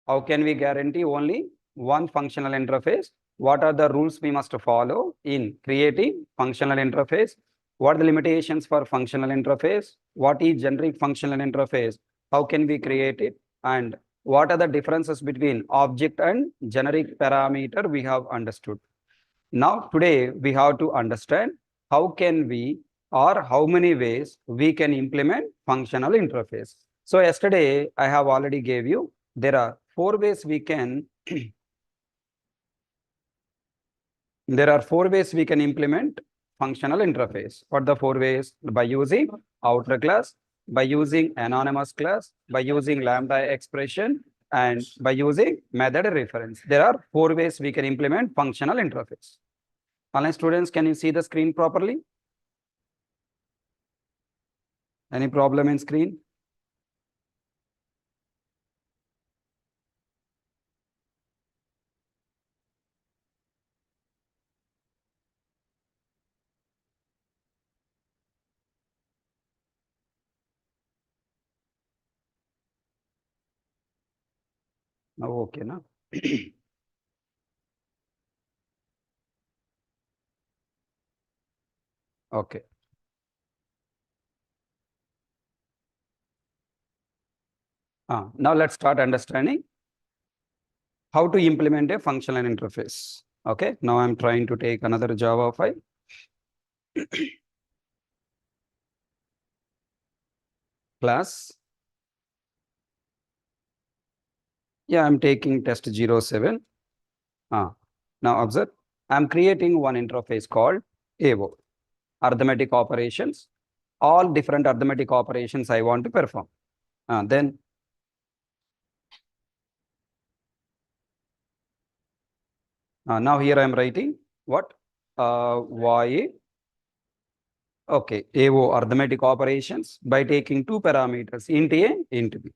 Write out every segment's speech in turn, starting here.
How can we guarantee only one functional interface? What are the rules we must follow in creating functional interface? What are the limitations for functional interface? What is generic functional interface? How can we create it? And what are the differences between object and generic parameter we have understood. Now, today we have to understand how can we or how many ways we can implement functional interface. So yesterday I have already gave you, there are 4 ways we can implement functional interface. What are the 4 ways? By using outer class, by using anonymous class, by using Lambda expression, and by using method reference. There are 4 ways we can implement functional interface. Online students, can you see the screen properly? Any problem in screen? Oh, okay, na? Okay. Now let's start understanding how to implement a functional interface. Okay, now I'm trying to take another Java file. Class. Yeah, I'm taking test 07. Now observe, I'm creating one interface called AO, arithmetic operations. All different arithmetic operations I want to perform. Then now here I am writing what? Y. Okay, AO, arithmetic operations, by taking 2 parameters, int A, int B.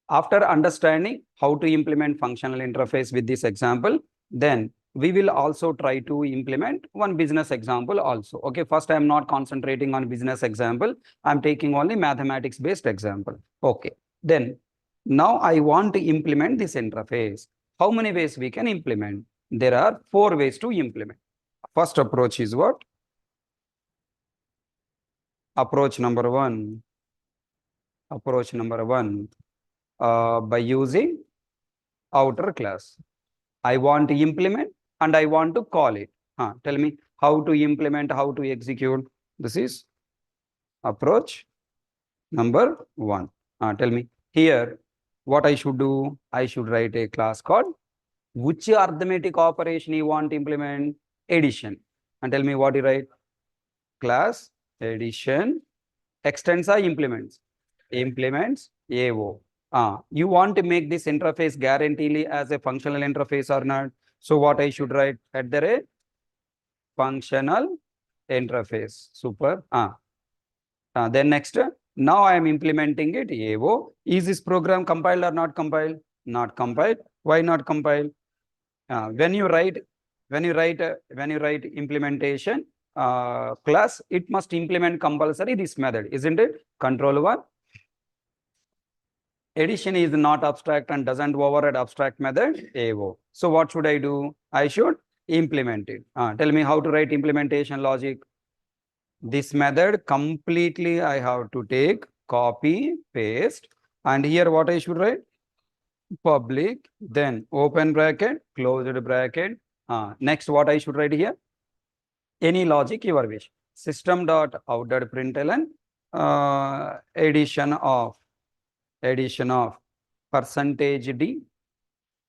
After understanding how to implement functional interface with this example, then we will also try to implement one business example also. Okay, first I am not concentrating on business example. I am taking only mathematics based example. Okay, then now I want to implement this interface. How many ways we can implement? There are 4 ways to implement. First approach is what? Approach number one, by using outer class. I want to implement and I want to call it. Tell me how to implement, how to execute. This is approach number one. Tell me here what I should do. I should write a class called which arithmetic operation you want to implement? Addition. And tell me what you write. Class addition extends or implements? Implements AO. You want to make this interface guaranteely as a functional interface or not? So what I should write at the rate? Functional interface. Super. Then next, now I am implementing it AO. Is this program compiled or not compiled? Not compiled. Why not compiled? When you write implementation class, it must implement compulsory this method, isn't it? Control 1. Addition is not abstract and doesn't override abstract method AO. So what should I do? I should implement it. Tell me how to write implementation logic. This method completely I have to take, copy, paste, and here what I should write? Public, then open bracket, closed bracket. Next what I should write here? Any logic your wish. System dot out dot println addition of percentage D.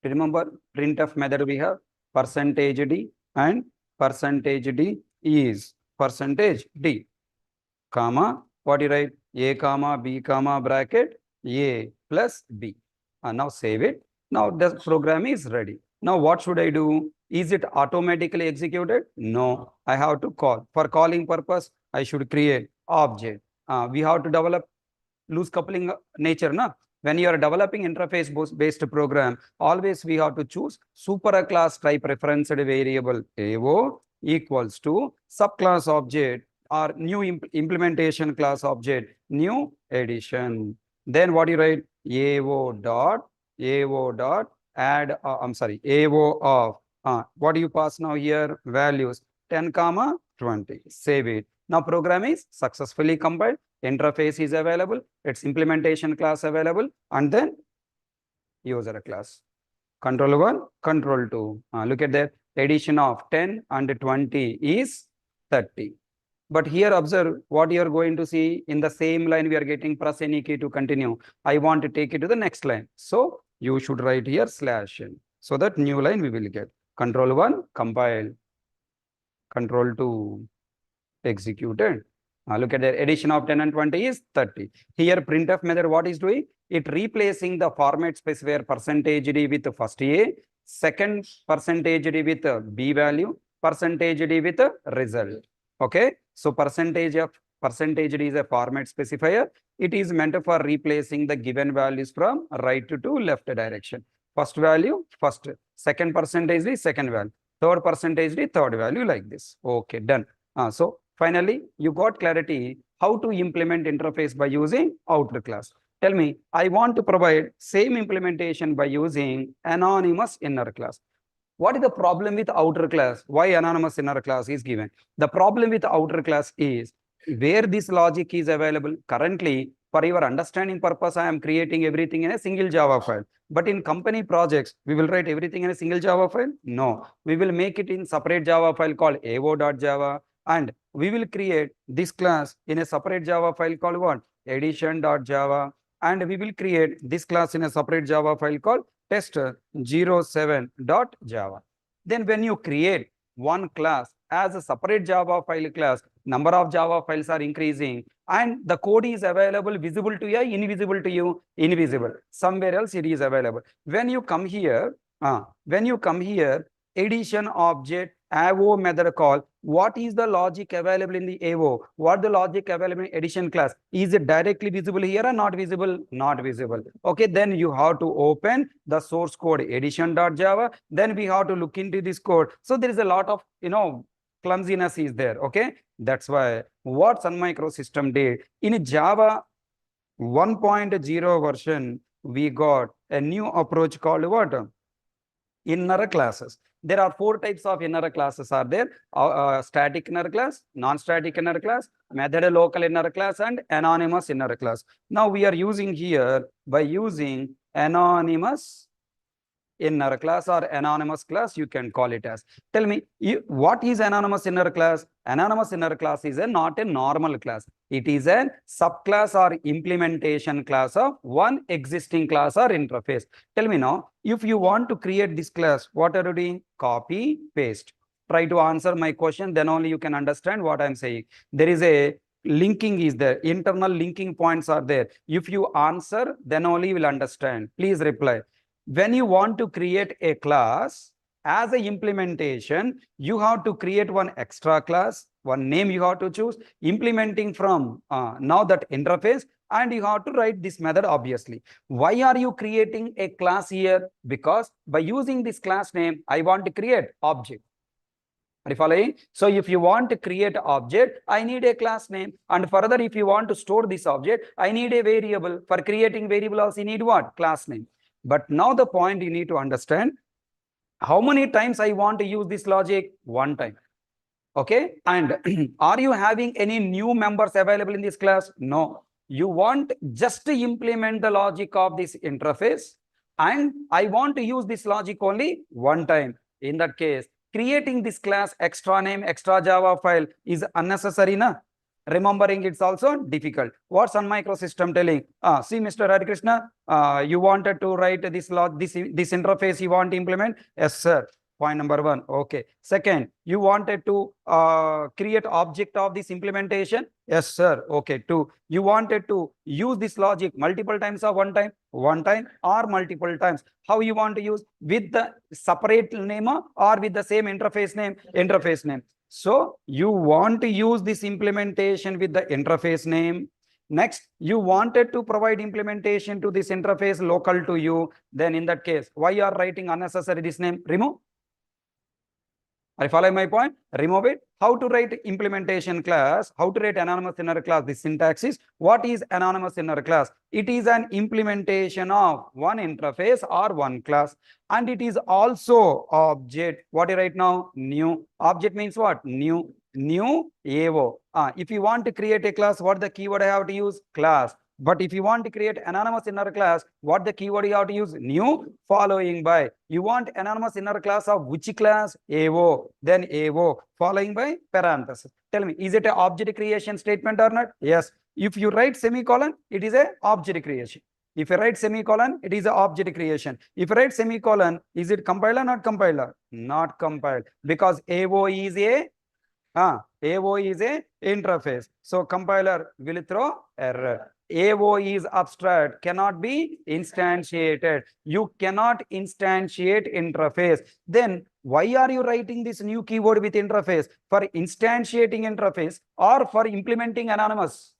Remember printf method we have percentage D, and percentage D is percentage D, comma, what do you write? A comma B comma bracket A plus B. Now save it. Now the program is ready. Now what should I do? Is it automatically executed? No, I have to call. For calling purpose, I should create object. We have to develop loose coupling nature, na? When you are developing interface based program, always we have to choose superclass type referenced variable AO equals to subclass object or new implementation class object, new addition. Then what you write? AO dot AO dot add, I'm sorry, AO of, what do you pass now here? Values 10, comma 20. Save it. Now program is successfully compiled. Interface is available. Its implementation class available. And then user class. Control 1, control 2. Look at that. Addition of 10 and 20 is 30. But here observe what you are going to see in the same line we are getting press any key to continue. I want to take it to the next line. So you should write here /n. So that new line we will get. Control 1, compile. Control 2, executed. Look at the addition of 10 and 20 is 30. Here printf method what is doing? It replacing the format specifier %d with the first A, second %d with a B value, %d with a result. Okay. So percentage d is a format specifier. It is meant for replacing the given values from right to left direction. First value, first. Second percentage d, second value. Third percentage d, third value, like this. Okay, done. So finally, you got clarity how to implement interface by using outer class. Tell me, I want to provide same implementation by using anonymous inner class. What is the problem with outer class? Why anonymous inner class is given? The problem with outer class is where this logic is available. Currently, for your understanding purpose, I am creating everything in a single Java file. But in company projects, we will write everything in a single Java file? No. We will make it in separate Java file called avo.java. And we will create this class in a separate Java file called what? Edition.java. And we will create this class in a separate Java file called test07.java. Then when you create one class as a separate Java file class, number of Java files are increasing and the code is available, visible to you, invisible to you, invisible. Somewhere else it is available. When you come here, addition object AO method call, what is the logic available in the AO? What the logic available in addition class? Is it directly visible here or not visible? Not visible. Okay, then you have to open the source code addition.java. Then we have to look into this code. So there is a lot of, clumsiness is there. Okay, that's why what Sun Microsystem did in Java 1.0 version, we got a new approach called what? Inner classes. There are 4 types of inner classes are there. Static inner class, non-static inner class, method local inner class, and anonymous inner class. Now we are using here by using anonymous inner class or anonymous class, you can call it as. Tell me, what is anonymous inner class? Anonymous inner class is not a normal class. It is a subclass or implementation class of one existing class or interface. Tell me now, if you want to create this class, what are you doing? Copy, paste. Try to answer my question, then only you can understand what I'm saying. There is a linking is there, internal linking points are there. If you answer, then only you will understand. Please reply. When you want to create a class as a implementation, you have to create one extra class, one name you have to choose, implementing from now that interface, and you have to write this method obviously. Why are you creating a class here? Because by using this class name, I want to create object. Are you following? So if you want to create object, I need a class name. And further, if you want to store this object, I need a variable. For creating variable also, you need what? Class name. But now the point you need to understand, how many times I want to use this logic? One time. Okay. And are you having any new members available in this class? No. You want just to implement the logic of this interface. And I want to use this logic only one time. In that case, creating this class extra name, extra Java file is unnecessary, na? Remembering it's also difficult. What's Sun Microsystem telling? See, Mr. Hari Krishna, you wanted to write this interface you want to implement? Yes, sir. Point number 1. Okay. Second, you wanted to create object of this implementation? Yes, sir. Okay. 2. You wanted to use this logic multiple times or one time? One time or multiple times. How you want to use? With the separate name or with the same interface name? Interface name. So you want to use this implementation with the interface name. Next, you wanted to provide implementation to this interface local to you. Then in that case, why you are writing unnecessary this name? Remove. Are you following my point? Remove it. How to write implementation class? How to write anonymous inner class? The syntax is, what is anonymous inner class? It is an implementation of one interface or one class, and it is also object. What do you write now? New. Object means what? New. New AO. If you want to create a class, what the keyword I have to use? Class. But if you want to create anonymous inner class, what the keyword you have to use? New, following by. You want anonymous inner class of which class? AO. Then AO, following by parenthesis. Tell me, is it an object creation statement or not? Yes. If you write semicolon, it is a object creation. If you write semicolon, it is a object creation. If you write semicolon, is it compiler or not compiler? Not compiled, because AO is a AO is a interface. So compiler will throw error. AO is abstract, cannot be instantiated. You cannot instantiate interface. Then why are you writing this new keyword with interface? For instantiating interface or for implementing anonymous?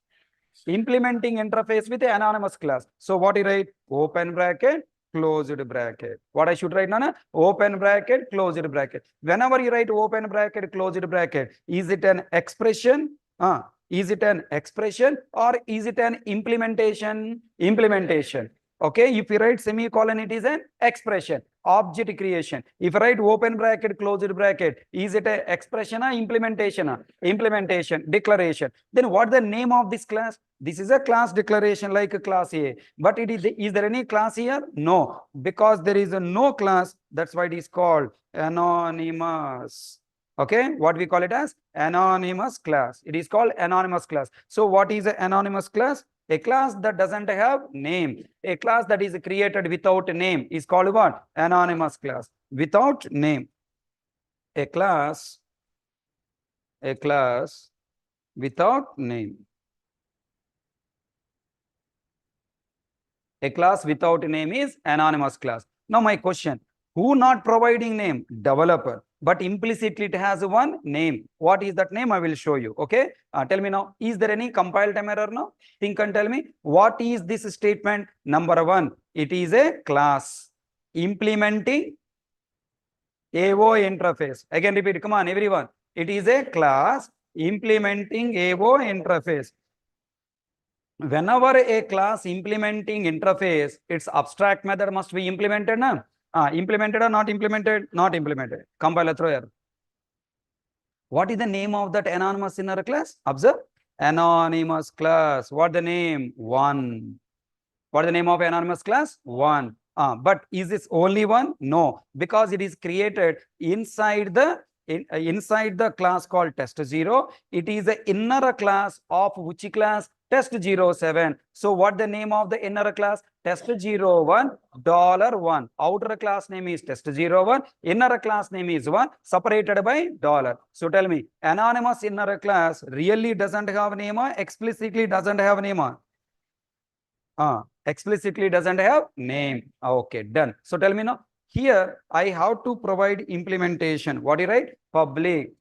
Implementing interface with an anonymous class. So what you write? Open bracket, closed bracket. What I should write, Nana? Open bracket, closed bracket. Whenever you write open bracket, closed bracket, is it an expression? Is it an expression or is it an implementation? Implementation. Okay, if you write semicolon, it is an expression, object creation. If you write open bracket, closed bracket, is it an expression or implementation? Implementation, declaration. Then what the name of this class? This is a class declaration like a class A. But is there any class here? No, because there is a no class. That's why it is called anonymous. Okay, what we call it as anonymous class. It is called anonymous class. So what is an anonymous class? A class that doesn't have name. A class that is created without name is called what? Anonymous class. Without name. A class without name. A class without name is anonymous class. Now my question, who not providing name? Developer. But implicitly it has one name. What is that name? I will show you. Okay. Tell me now, is there any compile time error now? Think and tell me, what is this statement? Number one, it is a class implementing AO interface. Again, repeat. Come on, everyone. It is a class implementing AO interface. Whenever a class implementing interface, its abstract method must be implemented. Implemented or not implemented? Not implemented. Compiler throw error. What is the name of that anonymous inner class? Observe. Anonymous class. What the name? One. What is the name of anonymous class? One. But is this only one? No, because it is created inside the class called test0. It is the inner class of which class? Test07. So what the name of the inner class? Test01 $1. Outer class name is test01. Inner class name is 1, separated by $. So tell me, anonymous inner class really doesn't have name or explicitly doesn't have name? Explicitly doesn't have name. Okay, done. So tell me now, here I have to provide implementation. What do you write? Public,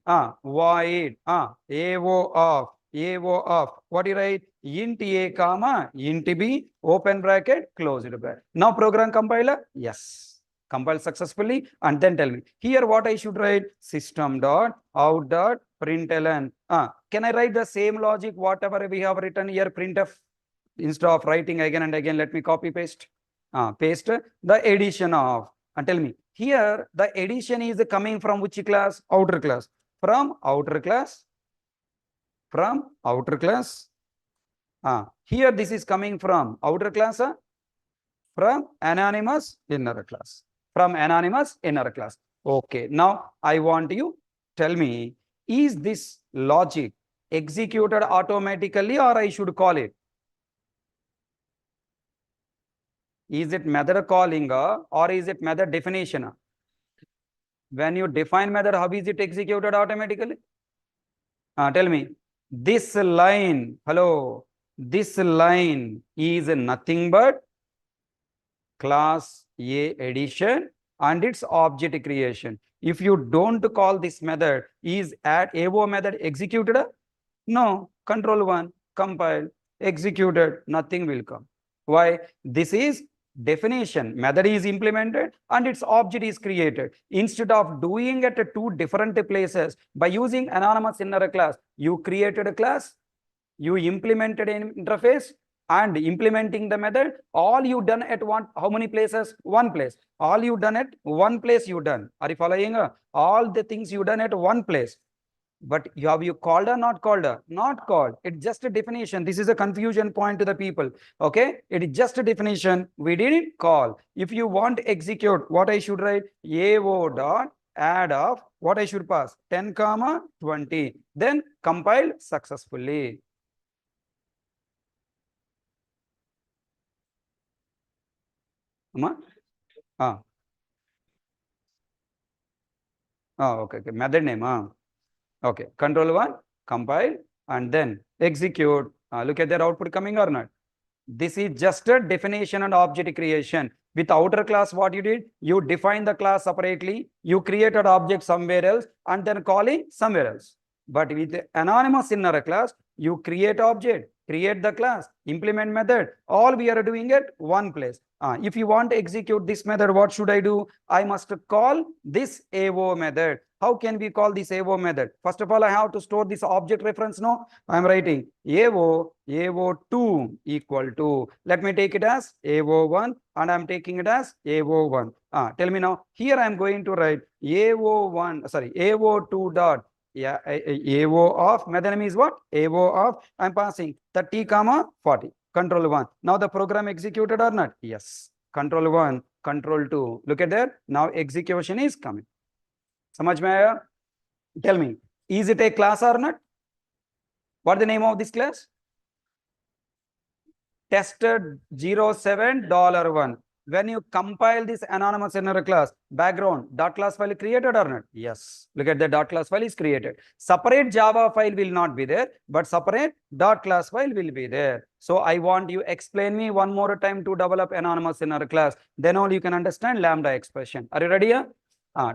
void, AO of, what do you write? Int A, comma, int B, open bracket, closed bracket. Now program compiler, yes, compile successfully. And then tell me, here what I should write? System dot out dot println. Can I write the same logic, whatever we have written here, printf? Instead of writing again and again, let me copy paste. Paste the addition of. And tell me, here the addition is coming from which class? Outer class. From outer class. From outer class. Here this is coming from outer class. From anonymous inner class. From anonymous inner class. Okay. Now I want you tell me, is this logic executed automatically or I should call it? Is it method calling or is it method definition? When you define method, how is it executed automatically? Tell me, this line, hello, this line is nothing but class A addition and its object creation. If you don't call this method, is add AO method executed? No, control 1, compile, executed, nothing will come. Why? This is definition, method is implemented and its object is created. Instead of doing it at two different places, by using anonymous inner class, you created a class, you implemented an interface, and implementing the method, all you done at one, how many places? One place. All you done at one place you done. Are you following? All the things you done at one place. But you called or not called? Not called. It's just a definition. This is a confusion point to the people. Okay, it is just a definition. We didn't call. If you want to execute, what I should write? AO dot add of what I should pass? 10 comma 20. Then compile successfully. Ah, okay. Method name. Okay. Control 1, compile, and then execute. Look at their output coming or not. This is just a definition and object creation. With outer class, what you did? You define the class separately. You created object somewhere else and then calling somewhere else. But with the anonymous inner class, you create object, create the class, implement method. All we are doing at one place. If you want to execute this method, what should I do? I must call this AO method. How can we call this AO method? First of all, I have to store this object reference. No, I'm writing AO2 equal to, let me take it as AO1 and I'm taking it as AO1. Tell me now, here I'm going to write AO1, sorry, AO2 dot, yeah, AO of, method name is what? AO of, I'm passing 30 comma 40. Control 1. Now the program executed or not? Yes. Control 1, control 2. Look at there. Now execution is coming. समझ में आया? Tell me, is it a class or not? What is the name of this class? Tested 07 $1. When you compile this anonymous inner class, background dot class file created or not? Yes. Look at the dot class file is created. Separate Java file will not be there, but separate dot class file will be there. So I want you explain me one more time to develop anonymous inner class. Then only you can understand Lambda expression. Are you ready?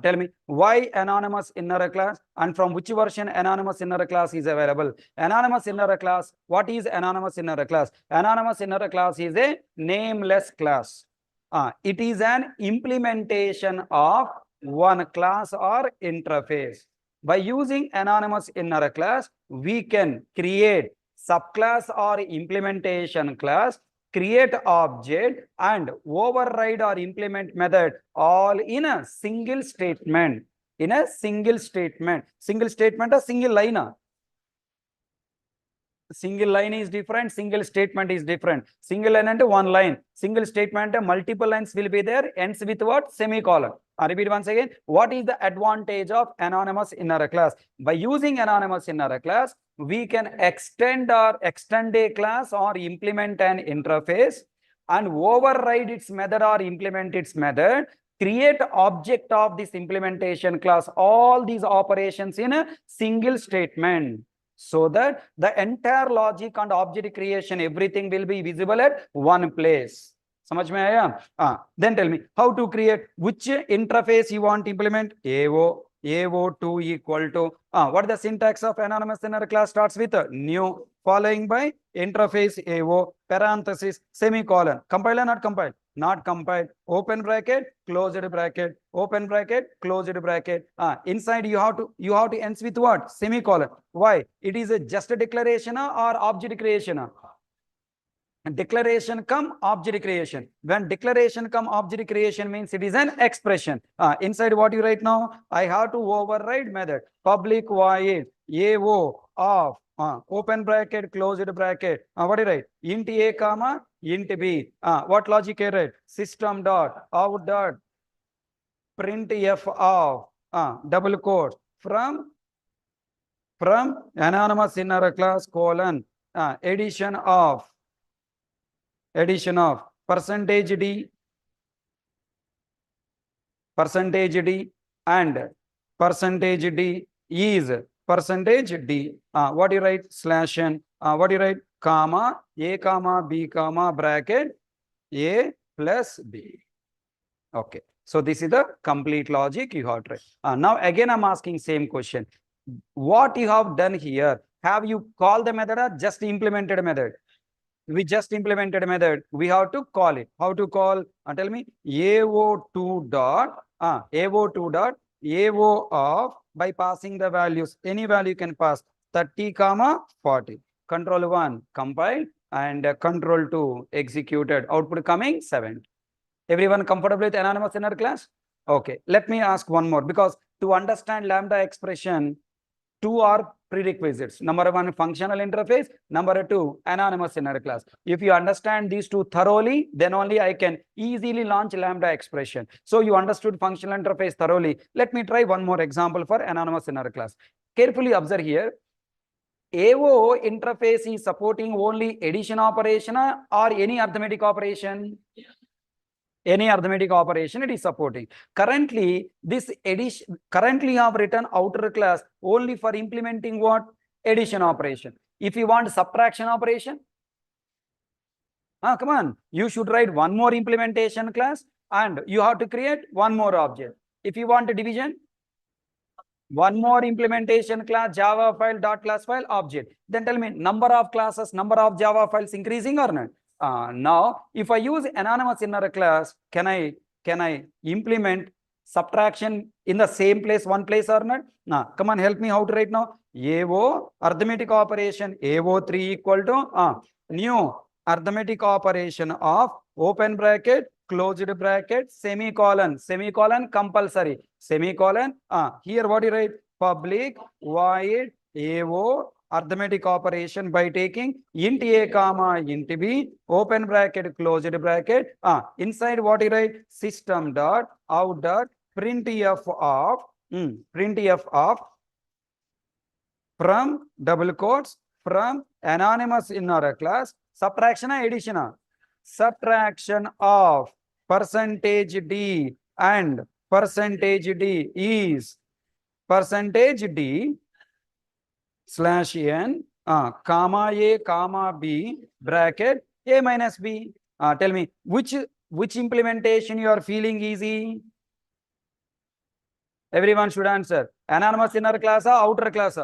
Tell me why anonymous inner class and from which version anonymous inner class is available. Anonymous inner class. What is anonymous inner class? Anonymous inner class is a nameless class. It is an implementation of one class or interface. By using anonymous inner class, we can create subclass or implementation class, create object and override or implement method all in a single statement. In a single statement. Single statement or single line? Single line is different, single statement is different. Single line and one line. Single statement, multiple lines will be there, ends with what? Semicolon. I repeat once again. What is the advantage of anonymous inner class? By using anonymous inner class, we can extend a class or implement an interface and override its method or implement its method, create object of this implementation class, all these operations in a single statement, so that the entire logic and object creation, everything will be visible at one place. समझ में आया? Then tell me how to create, which interface you want to implement. AO2 equal to, what is the syntax of anonymous inner class? Starts with new, following by interface AO, parenthesis, semicolon. Compile or not compile? Not compile. Open bracket, closed bracket, open bracket, closed bracket. Inside you have to ends with what? Semicolon. Why? It is just a declaration or object creation. Declaration come object creation. When declaration come object creation means it is an expression. Inside what you write now? I have to override method. Public void AO of open bracket, closed bracket. What do you write? Int A comma int B. What logic you write? System dot out dot print F of double quote from anonymous inner class colon addition of percentage D and percentage D is percentage D. What do you write? Slash n. What do you write? Comma A comma B comma bracket A plus B. Okay. So this is the complete logic you have to write. Now again I'm asking same question. What you have done here? Have you called the method or just implemented a method? We just implemented a method. We have to call it. How to call? Tell me. AO2 dot AO2 dot AO of by passing the values. Any value can pass 30 comma 40. Control 1 compile and control 2 executed. Output coming 7. Everyone comfortable with anonymous inner class? Okay. Let me ask one more, because to understand Lambda expression, two are prerequisites. Number one, functional interface. Number two, anonymous inner class. If you understand these two thoroughly, then only I can easily launch Lambda expression. So you understood functional interface thoroughly. Let me try one more example for anonymous inner class. Carefully observe here. AO interface is supporting only addition operation or any arithmetic operation? Any arithmetic operation it is supporting. Currently, this addition, currently I have written outer class only for implementing what? Addition operation. If you want subtraction operation, come on, you should write one more implementation class and you have to create one more object. If you want a division, one more implementation class, Java file, dot class file, object. Then tell me, number of classes, number of Java files increasing or not? Now, if I use anonymous inner class, can I implement subtraction in the same place, one place or not? Come on, help me how to write now. AO arithmetic operation AO3 equal to new arithmetic operation of open bracket, closed bracket, semicolon, semicolon compulsory, semicolon. Here what you write? Public void AO arithmetic operation by taking int a comma int b, open bracket, closed bracket. Inside what you write? System dot out dot printf of printf of from double quotes from anonymous inner class, subtraction or addition? Subtraction of percentage d and percentage d is percentage d slash n comma a comma b bracket a minus b. Tell me which implementation you are feeling easy? Everyone should answer. Anonymous inner class or outer class?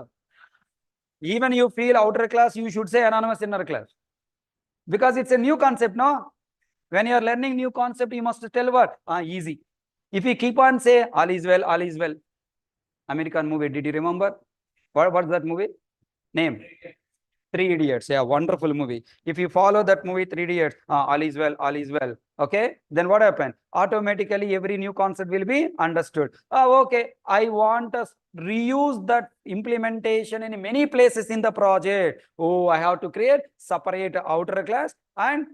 Even you feel outer class, you should say anonymous inner class, because it's a new concept, no? When you are learning new concept, you must tell what? Easy. If you keep on say all is well, all is well. American movie, did you remember? What's that movie? Name? Three Idiots. Yeah, wonderful movie. If you follow that movie, Three Idiots, all is well, all is well. Okay, then what happened? Automatically, every new concept will be understood. Okay, I want to reuse that implementation in many places in the project. Oh, I have to create separate outer class, and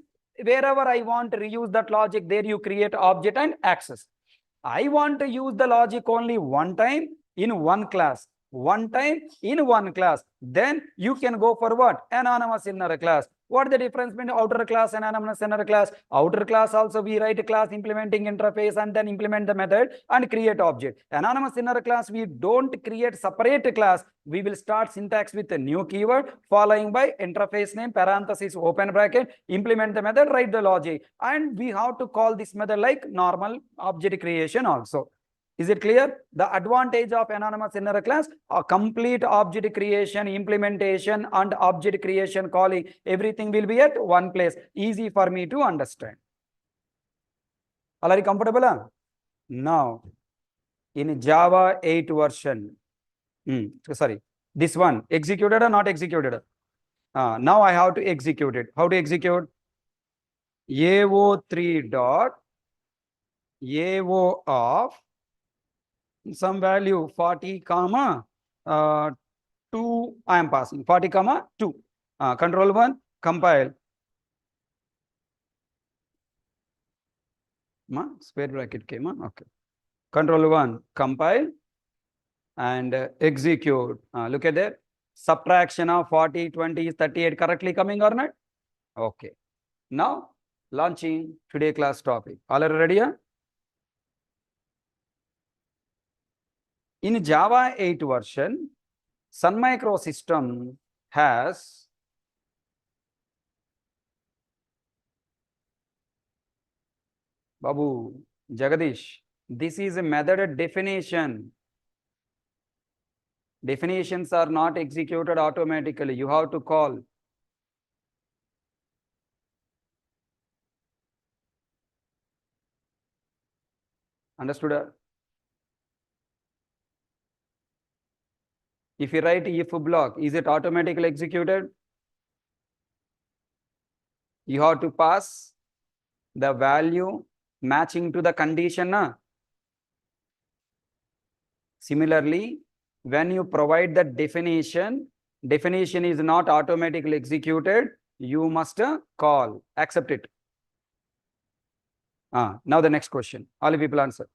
wherever I want to reuse that logic, there you create object and access. I want to use the logic only one time in one class. One time in one class. Then you can go for what? Anonymous inner class. What is the difference between outer class and anonymous inner class? Outer class also we write a class implementing interface and then implement the method and create object. Anonymous inner class, we don't create separate class. We will start syntax with a new keyword following by interface name, parenthesis, open bracket, implement the method, write the logic. And we have to call this method like normal object creation also. Is it clear? The advantage of anonymous inner class, a complete object creation, implementation, and object creation calling, everything will be at one place. Easy for me to understand. Are you comfortable? Now, in Java 8 version, sorry, this one, executed or not executed? Now I have to execute it. How to execute? AO3 dot AO of some value 40 comma 2 I am passing 40 comma 2. Control 1 compile, square bracket came on. Okay, control 1 compile and execute. Look at that, subtraction of 40 20 is 38 correctly coming or not? Okay, now launching today class topic. All are ready? In Java 8 version, Sun Micro system has Babu, Jagadish, this is a method definition. Definitions are not executed automatically. You have to call. Understood? If you write if block, is it automatically executed? You have to pass the value matching to the condition. Similarly, when you provide the definition is not automatically executed. You must call, accept it. Now the next question. All people answer.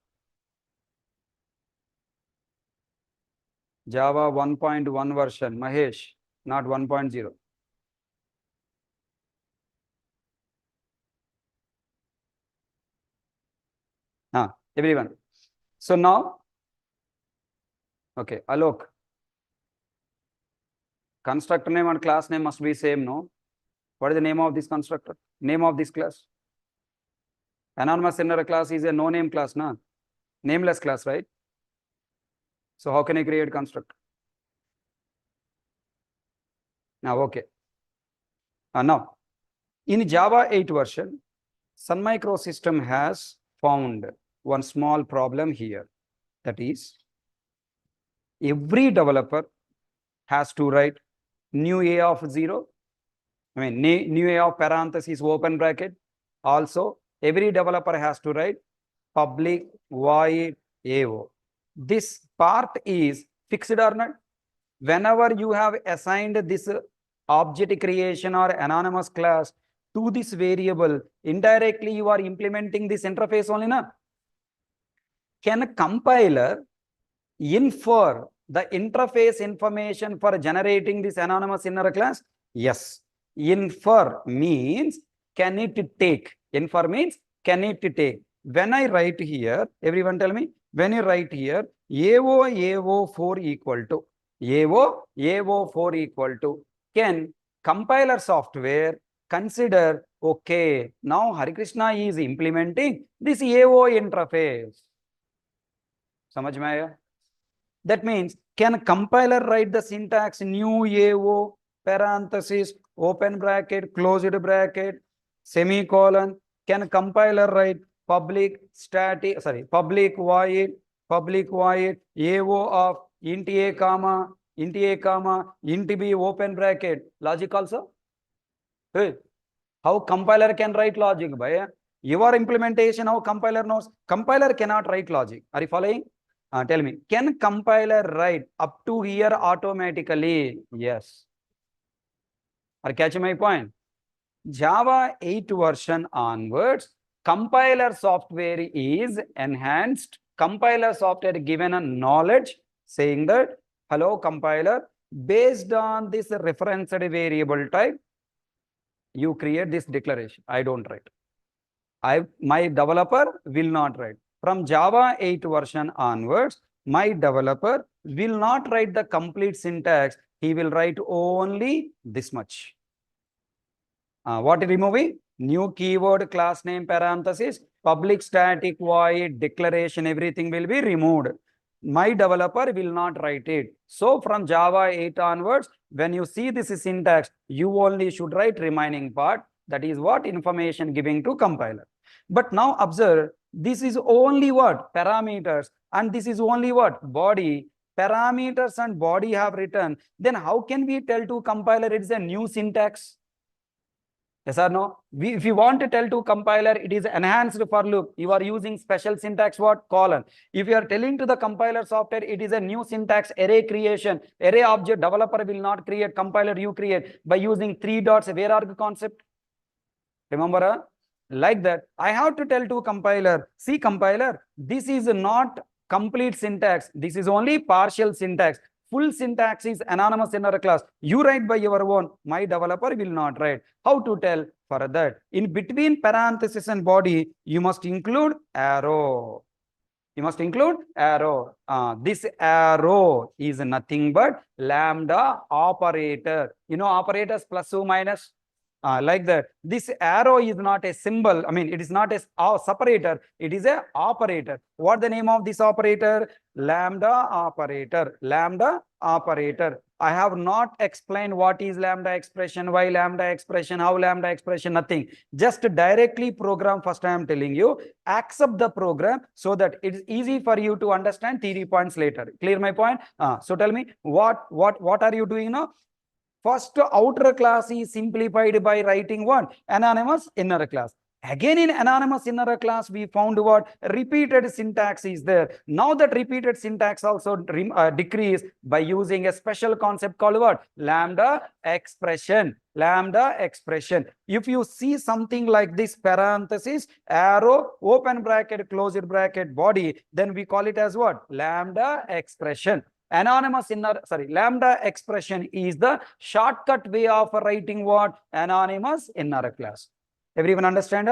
Java 1.1 version. Mahesh, not 1.0. Everyone. So now, okay, Alok. Constructor name and class name must be same, no? What is the name of this constructor? Name of this class? Anonymous inner class is a no-name class, na? Nameless class, right? So how can I create constructor? Now, okay. Now, in Java 8 version, Sun Microsystem has found one small problem here. That is, every developer has to write new A of 0. I mean, new A of parenthesis open bracket. Also, every developer has to write public void AO. This part is fixed or not? Whenever you have assigned this object creation or anonymous class to this variable, indirectly you are implementing this interface only, na? Can a compiler infer the interface information for generating this anonymous inner class? Yes. Infer means can it take? Infer means can it take? When I write here, everyone tell me, when you write here, AO4 equal to, AO4 equal to, can compiler software consider, okay, now Hari Krishna is implementing this AO interface. Samajh mein aaya? That means, can compiler write the syntax new AO, parenthesis, open bracket, closed bracket, semicolon? Can compiler write public void AO of int A, int B, open bracket? Logic also? Hey, how compiler can write logic? Bhaiya? Your implementation, how compiler knows? Compiler cannot write logic. Are you following? Tell me, can compiler write up to here automatically? Yes. Are you catching my point? Java 8 version onwards, compiler software is enhanced. Compiler software given a knowledge saying that, hello compiler, based on this referenced variable type, you create this declaration. I don't write. My developer will not write. From Java 8 version onwards, my developer will not write the complete syntax. He will write only this much. What is removing? New keyword, class name, parenthesis, public static void, declaration, everything will be removed. My developer will not write it. So from Java 8 onwards, when you see this syntax, you only should write remaining part. That is what information giving to compiler. But now observe, this is only what? Parameters. And this is only what? Body. Parameters and body have written. Then how can we tell to compiler it is a new syntax? Yes or no? If you want to tell to compiler it is enhanced for loop, you are using special syntax what? Colon. If you are telling to the compiler software it is a new syntax, array creation, array object, developer will not create, compiler you create by using 3 dots, where are the concept? Remember? Like that, I have to tell to compiler, see compiler, this is not complete syntax. This is only partial syntax. Full syntax is anonymous inner class. You write by your own. My developer will not write. How to tell? For that, in between parenthesis and body, you must include arrow. You must include arrow. This arrow is nothing but lambda operator. You know operators plus or minus? Like that. This arrow is not a symbol. I mean, it is not a separator. It is a operator. What the name of this operator? Lambda operator. Lambda operator. I have not explained what is lambda expression, why lambda expression, how lambda expression, nothing. Just directly program first I am telling you. Accept the program so that it is easy for you to understand theory points later. Clear my point? So tell me what are you doing now? First outer class is simplified by writing what? Anonymous inner class. Again in anonymous inner class, we found what? Repeated syntax is there. Now that repeated syntax also decrease by using a special concept called what? Lambda expression. Lambda expression. If you see something like this parenthesis, arrow, open bracket, closed bracket, body, then we call it as what? Lambda expression. Lambda expression is the shortcut way of writing what? Anonymous inner class. Everyone understand?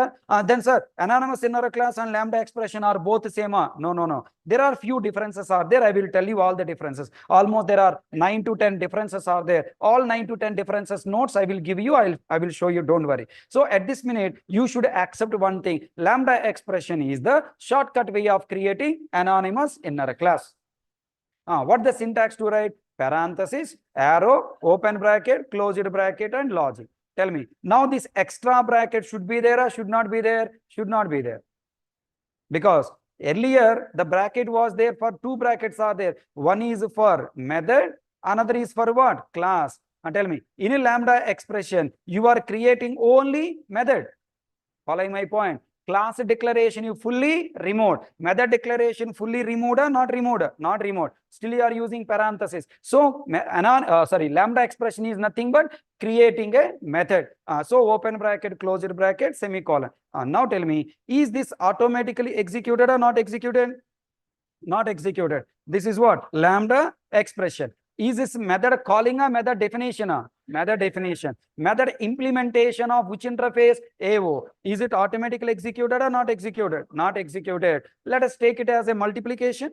Then sir, anonymous inner class and lambda expression are both same? No. There are few differences are there. I will tell you all the differences. Almost there are 9 to 10 differences are there. All 9 to 10 differences notes I will give you. I will show you. Don't worry. So at this minute, you should accept one thing. Lambda expression is the shortcut way of creating anonymous inner class. What the syntax to write? Parenthesis, arrow, open bracket, closed bracket, and logic. Tell me. Now this extra bracket should be there or should not be there? Should not be there. Because earlier the bracket was there for two brackets are there. One is for method, another is for what? Class. And tell me, in a lambda expression, you are creating only method. Following my point? Class declaration you fully removed. Method declaration fully removed or not removed? Not removed. Still you are using parenthesis. So lambda expression is nothing but creating a method. So open bracket, closed bracket, semicolon. Now tell me, is this automatically executed or not executed? Not executed. This is what? Lambda expression. Is this method calling a method definition? Method definition. Method implementation of which interface? AO. Is it automatically executed or not executed? Not executed. Let us take it as a multiplication.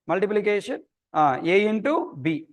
Multiplication. A into B.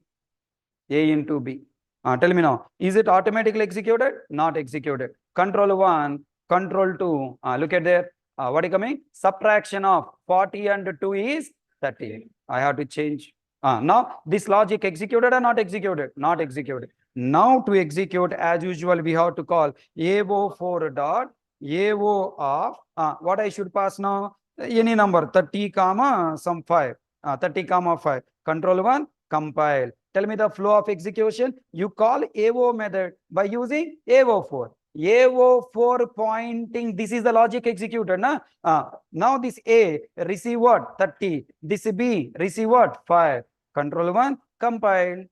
A into B. Tell me now. Is it automatically executed? Not executed. Control 1, control 2. Look at there. What is coming? Subtraction of 40 and 2 is 30. I have to change. Now this logic executed or not executed? Not executed. Now to execute as usual, we have to call AO4 dot AO of what I should pass now? Any number 30 comma some 5. 30 comma 5. Control 1, compile. Tell me the flow of execution. You call AO method by using AO4. AO4 pointing, this is the logic executed. Now this A receive what? 30. This B receive what? 5. Control 1, compile.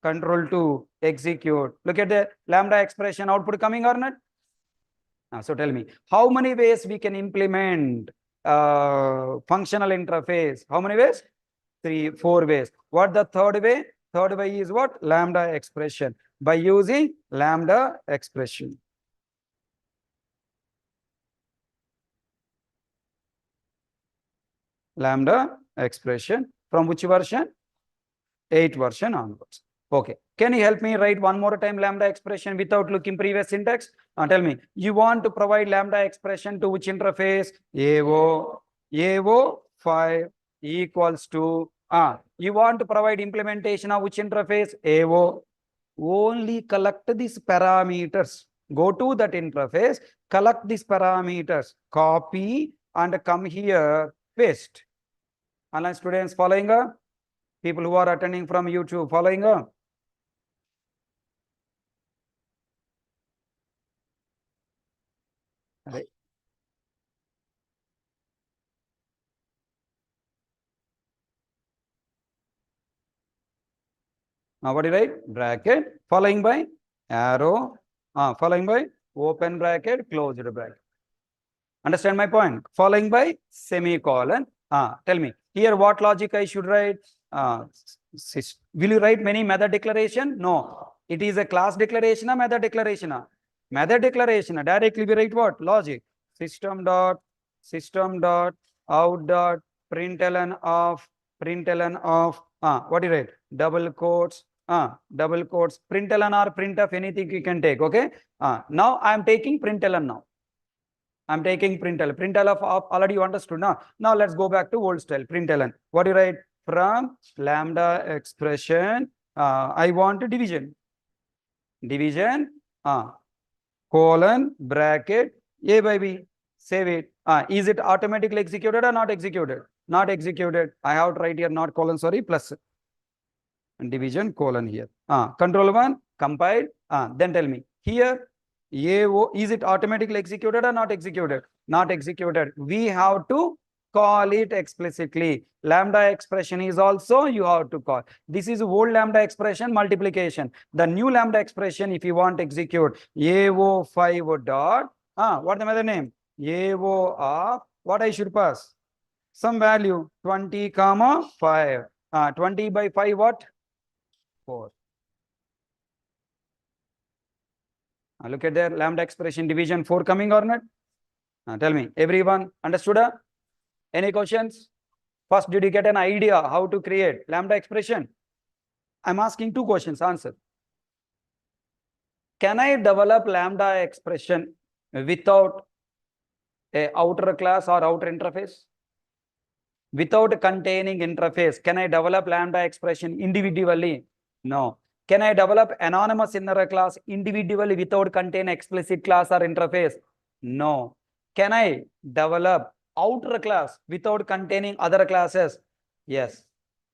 Control 2, execute. Look at the lambda expression output coming or not? So tell me, how many ways we can implement functional interface? How many ways? 3, 4 ways. What the third way? Third way is what? Lambda expression. By using lambda expression. Lambda expression. From which version? 8 version onwards. Okay. Can you help me write one more time lambda expression without looking previous syntax? Tell me, you want to provide lambda expression to which interface? AO 5 equals to you want to provide implementation of which interface? AO. Only collect these parameters. Go to that interface, collect these parameters, copy and come here, paste. Online students following up? People who are attending from YouTube following up? Right. Now what do you write? Bracket following by arrow, following by open bracket, closed bracket. Understand my point? Following by semicolon. Tell me here what logic I should write? Will you write many method declaration? No. It is a class declaration or method declaration? Method declaration. Directly we write what? Logic. System dot out dot println of what do you write? Double quotes. Double quotes. Println or printf, anything you can take. Okay. Now I am taking println now. I'm taking println. Println of already you understood now. Now let's go back to old style. Println. What do you write? from lambda expression, I want division. Division, colon, bracket, A by B. Save it. Is it automatically executed or not executed? Not executed. I have to write here not colon, sorry, plus division colon here. Control 1, compile. Then tell me here, AO, is it automatically executed or not executed? Not executed. We have to call it explicitly. Lambda expression is also you have to call. This is old lambda expression multiplication. The new lambda expression, if you want to execute AO5 dot, what the method name? AO of, what I should pass? Some value 20 comma 5. 20 by 5 what? 4. Look at their lambda expression division 4 coming or not? Tell me, everyone understood? Any questions? First, did you get an idea how to create lambda expression? I'm asking 2 questions, answer. Can I develop lambda expression without a outer class or outer interface? Without containing interface, can I develop lambda expression individually? No. Can I develop anonymous inner class individually without contain explicit class or interface? No. Can I develop outer class without containing other classes? Yes.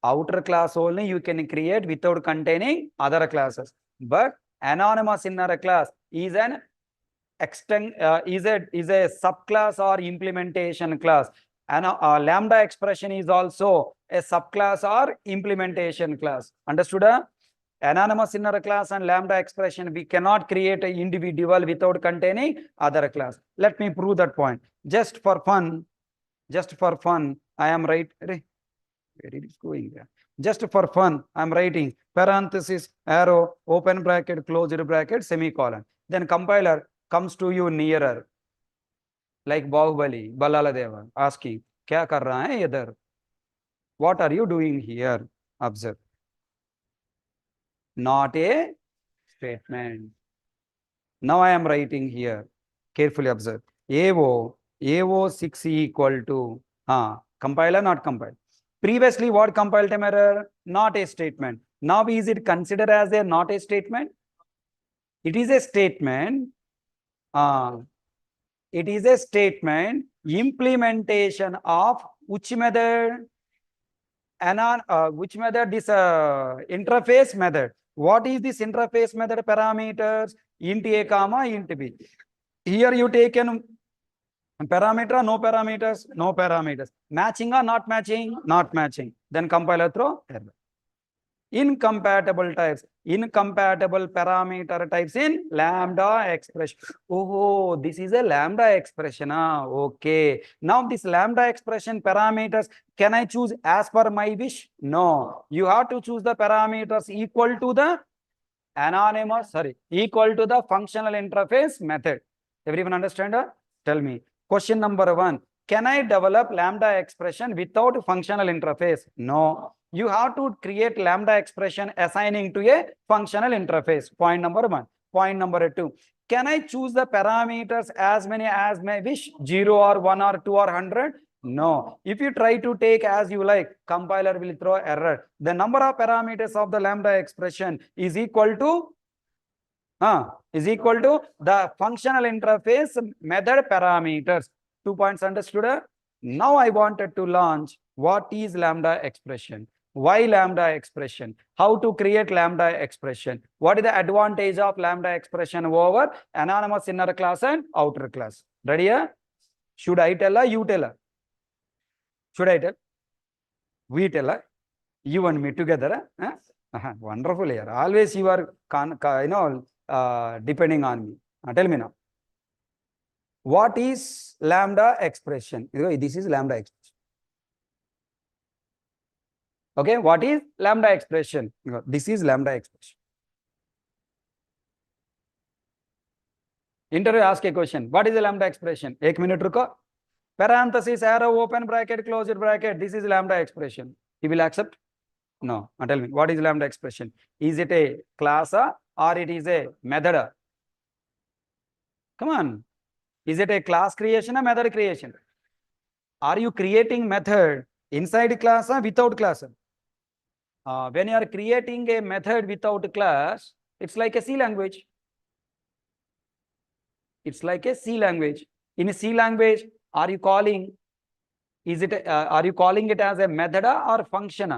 Outer class only you can create without containing other classes. But anonymous inner class is an is a subclass or implementation class. And lambda expression is also a subclass or implementation class. Understood? Anonymous inner class and lambda expression, we cannot create an individual without containing other class. Let me prove that point. Just for fun, I am writing. Where it is going there? Just for fun, I am writing parenthesis, arrow, open bracket, closed bracket, semicolon. Then compiler comes to you nearer, like Bahubali, Ballala Deva, asking, "Kya kar raha hai idhar? What are you doing here?" Observe. Not a statement. Now I am writing here. Carefully observe. AO6 equal to compiler, not compile. Previously, what compile time error? Not a statement. Now is it considered as a not a statement? It is a statement. It is a statement implementation of which method? Which method? This interface method. What is this interface method parameters? Int a comma int b. Here you take an parameter, no parameters, no parameters. Matching or not matching? Not matching. Then compiler throw error. Incompatible types, incompatible parameter types in lambda expression. Oh, this is a lambda expression. Okay. Now this lambda expression parameters, can I choose as per my wish? No. You have to choose the parameters equal to the equal to the functional interface method. Everyone understand? Tell me. Question number 1. Can I develop lambda expression without functional interface? No. You have to create lambda expression assigning to a functional interface. Point number 1. Point number 2. Can I choose the parameters as many as my wish? 0 or 1 or 2 or 100? No. If you try to take as you like, compiler will throw error. The number of parameters of the lambda expression is equal to the functional interface method parameters. 2 points understood? Now I wanted to launch what is lambda expression, why lambda expression, how to create lambda expression, what is the advantage of lambda expression over anonymous inner class and outer class. Ready? Should I tell her? You tell her. Should I tell? We tell her. You and me together. Wonderful here. Always you are depending on me. Tell me now. What is lambda expression? This is lambda expression. Okay, what is lambda expression? This is lambda expression. Interview ask a question. What is the lambda expression? 1 minute ruko. Parenthesis, arrow, open bracket, closed bracket. This is lambda expression. He will accept? No. Tell me, what is lambda expression? Is it a class or it is a method? Come on. Is it a class creation or method creation? Are you creating method inside class or without class? when you are creating a method without class, it's like a C language. It's like a C language. In a C language, are you calling? Are you calling it as a method or function?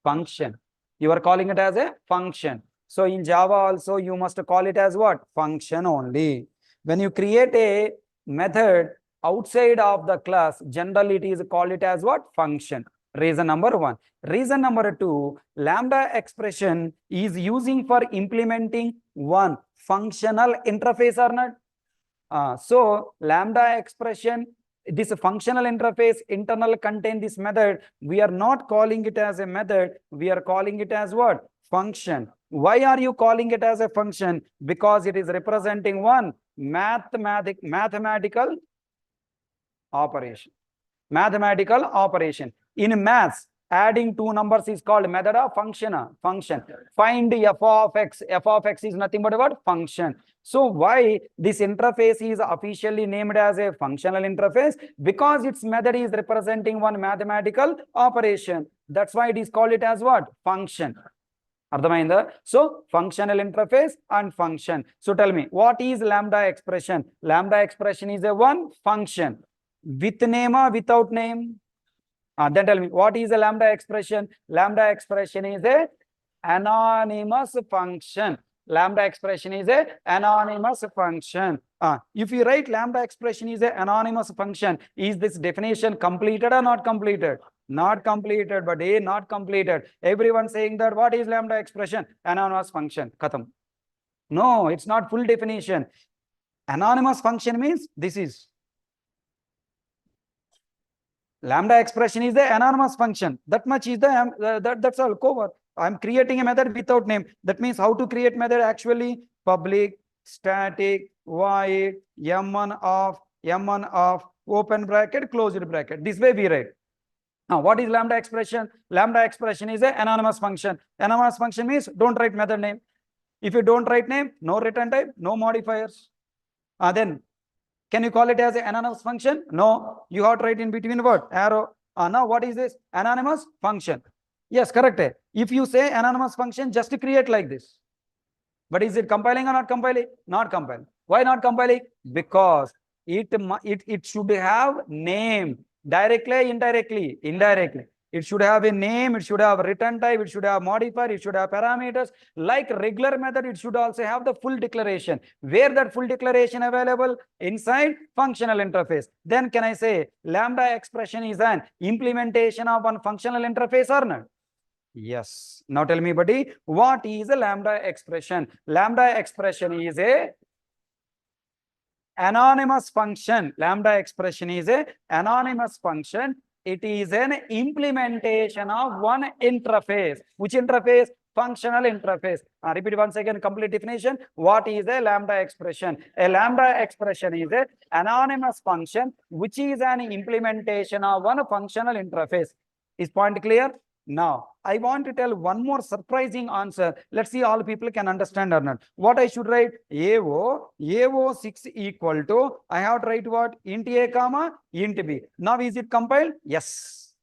Function. You are calling it as a function. So in Java also, you must call it as what? Function only. When you create a method outside of the class, generally it is called it as what? Function. Reason number one. Reason number two, Lambda expression is using for implementing one functional interface or not? So Lambda expression, this functional interface internal contain this method. We are not calling it as a method. We are calling it as what? Function. Why are you calling it as a function? Because it is representing one mathematical operation. Mathematical operation. In maths, adding two numbers is called method of function. Function. Find f of x. F of x is nothing but what? Function. So why this interface is officially named as a functional interface? Because its method is representing one mathematical operation. That's why it is called it as what? Function. Ardhamainda? So functional interface and function. So tell me, what is Lambda expression? Lambda expression is a one function. With name or without name? Then tell me, what is a Lambda expression? Lambda expression is a anonymous function. Lambda expression is a anonymous function. If you write Lambda expression is a anonymous function, is this definition completed or not completed? Not completed, but not completed. Everyone saying that what is Lambda expression? Anonymous function. Khatam. No, it's not full definition. Anonymous function means this is. Lambda expression is the anonymous function. That much is that's all cover. I'm creating a method without name. That means how to create method actually? Public, static, void, m1 of, open bracket, closed bracket. This way we write. Now, what is Lambda expression? Lambda expression is an anonymous function. Anonymous function means don't write method name. If you don't write name, no return type, no modifiers. Then can you call it as an anonymous function? No. You have to write in between what? Arrow. Now what is this? Anonymous function. Yes, correct. If you say anonymous function, just to create like this. But is it compiling or not compiling? Not compiling. Why not compiling? Because it should have name. Directly, indirectly. Indirectly. It should have a name, it should have a return type, it should have modifier, it should have parameters. Like regular method, it should also have the full declaration. Where that full declaration available? Inside functional interface. Then can I say Lambda expression is an implementation of one functional interface or not? Yes. Now tell me, buddy, what is a Lambda expression? Lambda expression is a anonymous function. Lambda expression is a anonymous function. It is an implementation of one interface. Which interface? Functional interface. Repeat once again, complete definition. What is a Lambda expression? A Lambda expression is an anonymous function which is an implementation of one functional interface. Is point clear? Now, I want to tell one more surprising answer. Let's see all people can understand or not. What I should write? AO6 equal to, I have to write what? Int A comma int B. Now is it compiled? Yes.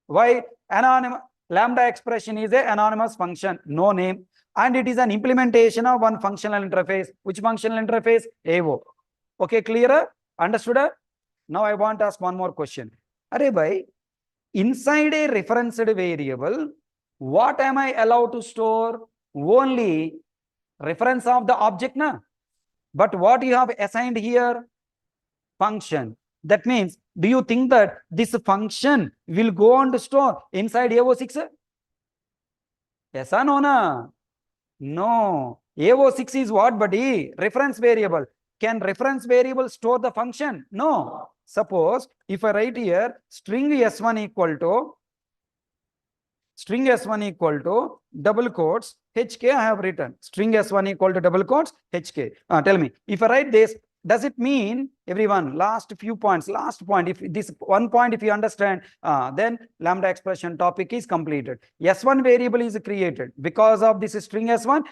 Why? Anonymous. Lambda expression is an anonymous function, no name. And it is an implementation of one functional interface. Which functional interface? AO. Okay, clearer? Understood? Now I want to ask one more question. Arey bhai, inside a referenced variable, what am I allowed to store? Only reference of the object, na? But what you have assigned here? Function. That means, do you think that this function will go on to store inside AO6? Yes or no, na? No. AO6 is what, buddy? Reference variable. Can reference variable store the function? No. Suppose if I write here string s1 equal to double quotes hk, I have written string s1 equal to double quotes hk. Tell me, if I write this, does it mean, everyone, last point, if this one point if you understand, then Lambda expression topic is completed. S1 variable is created because of this string S1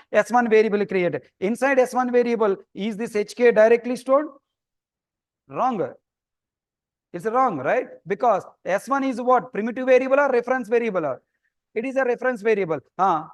variable created. Inside S1 variable, is this hk directly stored? Wrong. It's wrong, right? Because S1 is what? Primitive variable or reference variable? It is a reference variable.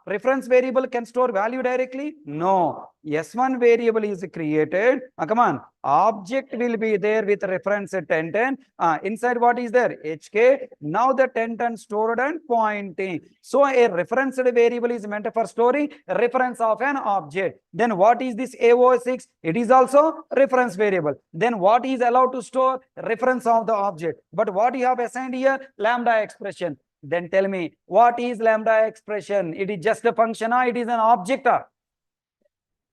Reference variable can store value directly? No. S1 variable is created. Come on. Object will be there with reference 1010. Inside what is there? HK. Now the 1010 stored and pointing. So a reference variable is meant for storing reference of an object. Then what is this AO6? It is also reference variable. Then what is allowed to store? Reference of the object. But what you have assigned here? Lambda expression. Then tell me, what is lambda expression? It is just a function or it is an object?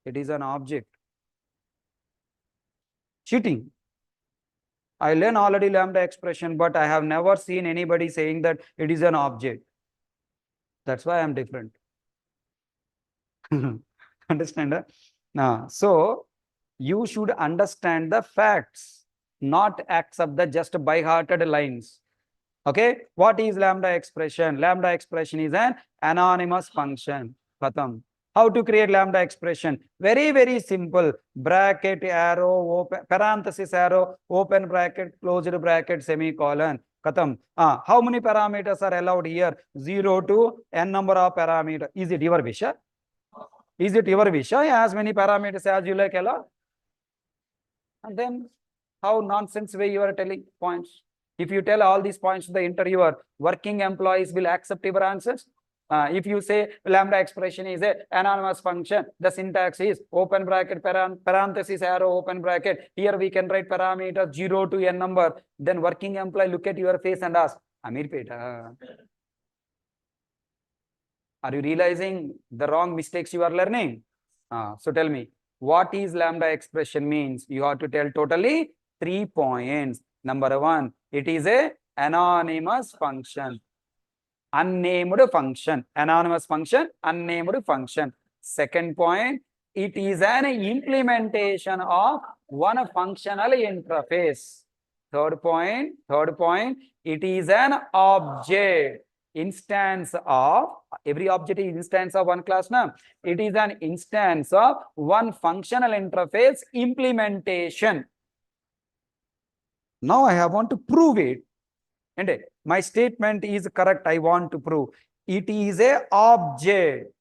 It is an object. Cheating. I learn already lambda expression, but I have never seen anybody saying that it is an object. That's why I am different. Understand? So you should understand the facts, not accept the just by-hearted lines. Okay, what is lambda expression? Lambda expression is an anonymous function. Khatam. How to create lambda expression? Very, very simple. Bracket, arrow, open, parenthesis, arrow, open bracket, closed bracket, semicolon. Khatam. How many parameters are allowed here? 0 to n number of parameters. Is it your wish? Is it your wish? As many parameters as you like allow? And then how nonsense way you are telling points? If you tell all these points to the interviewer, working employees will accept your answers. If you say lambda expression is an anonymous function, the syntax is open bracket, parenthesis, arrow, open bracket. Here we can write parameters 0 to n number. Then working employee look at your face and ask, Amir Peta. Are you realizing the wrong mistakes you are learning? So tell me, what is lambda expression means? You have to tell totally 3 points. Number 1, it is a anonymous function. Unnamed function. Anonymous function, unnamed function. Second point, it is an implementation of one functional interface. Third point, it is an object. Instance of, every object is instance of one class now. It is an instance of one functional interface implementation. Now I want to prove it. And my statement is correct. I want to prove it is a object.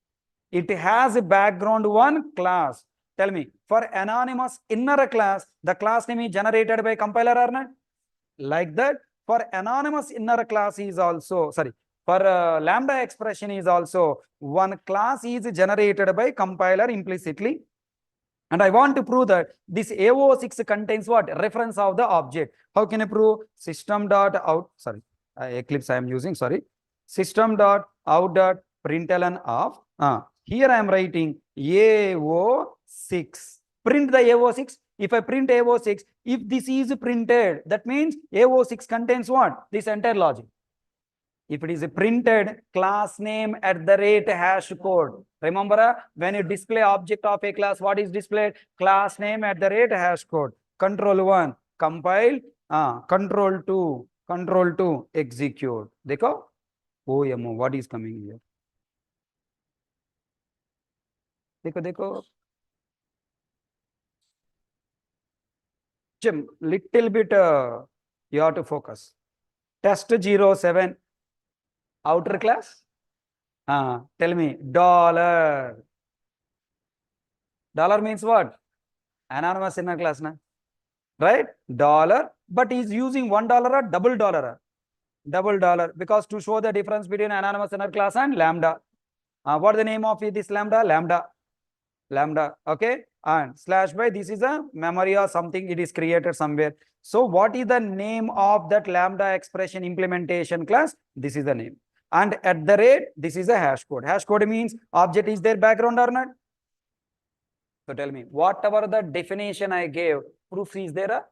It has a background one class. Tell me, for anonymous inner class, the class name is generated by compiler or not? Like that, for anonymous inner class is also, sorry, for lambda expression is also one class is generated by compiler implicitly. And I want to prove that this AO6 contains what? Reference of the object. How can I prove? System.out, sorry, Eclipse I am using, sorry. System.out.println of, here I am writing AO6. Print the AO6. If I print AO6, if this is printed, that means AO6 contains what? This entire logic. If it is printed, class name at the rate hash code. Remember, when you display object of a class, what is displayed? Class name at the rate hash code. Control 1, compile. Control 2, execute. Dekho? OMO, what is coming here? Dekho. Jim, little bit you have to focus. Test 07. Outer class? Tell me, dollar. Dollar means what? Anonymous inner class, na? Right? Dollar, but he's using $1 or double dollar? Double dollar, because to show the difference between anonymous inner class and lambda. What is the name of this lambda? Lambda, okay? And slash by, this is a memory or something, it is created somewhere. So what is the name of that lambda expression implementation class? This is the name. And at the rate, this is a hash code. Hash code means object is there background or not? So tell me, whatever the definition I gave, proof is there?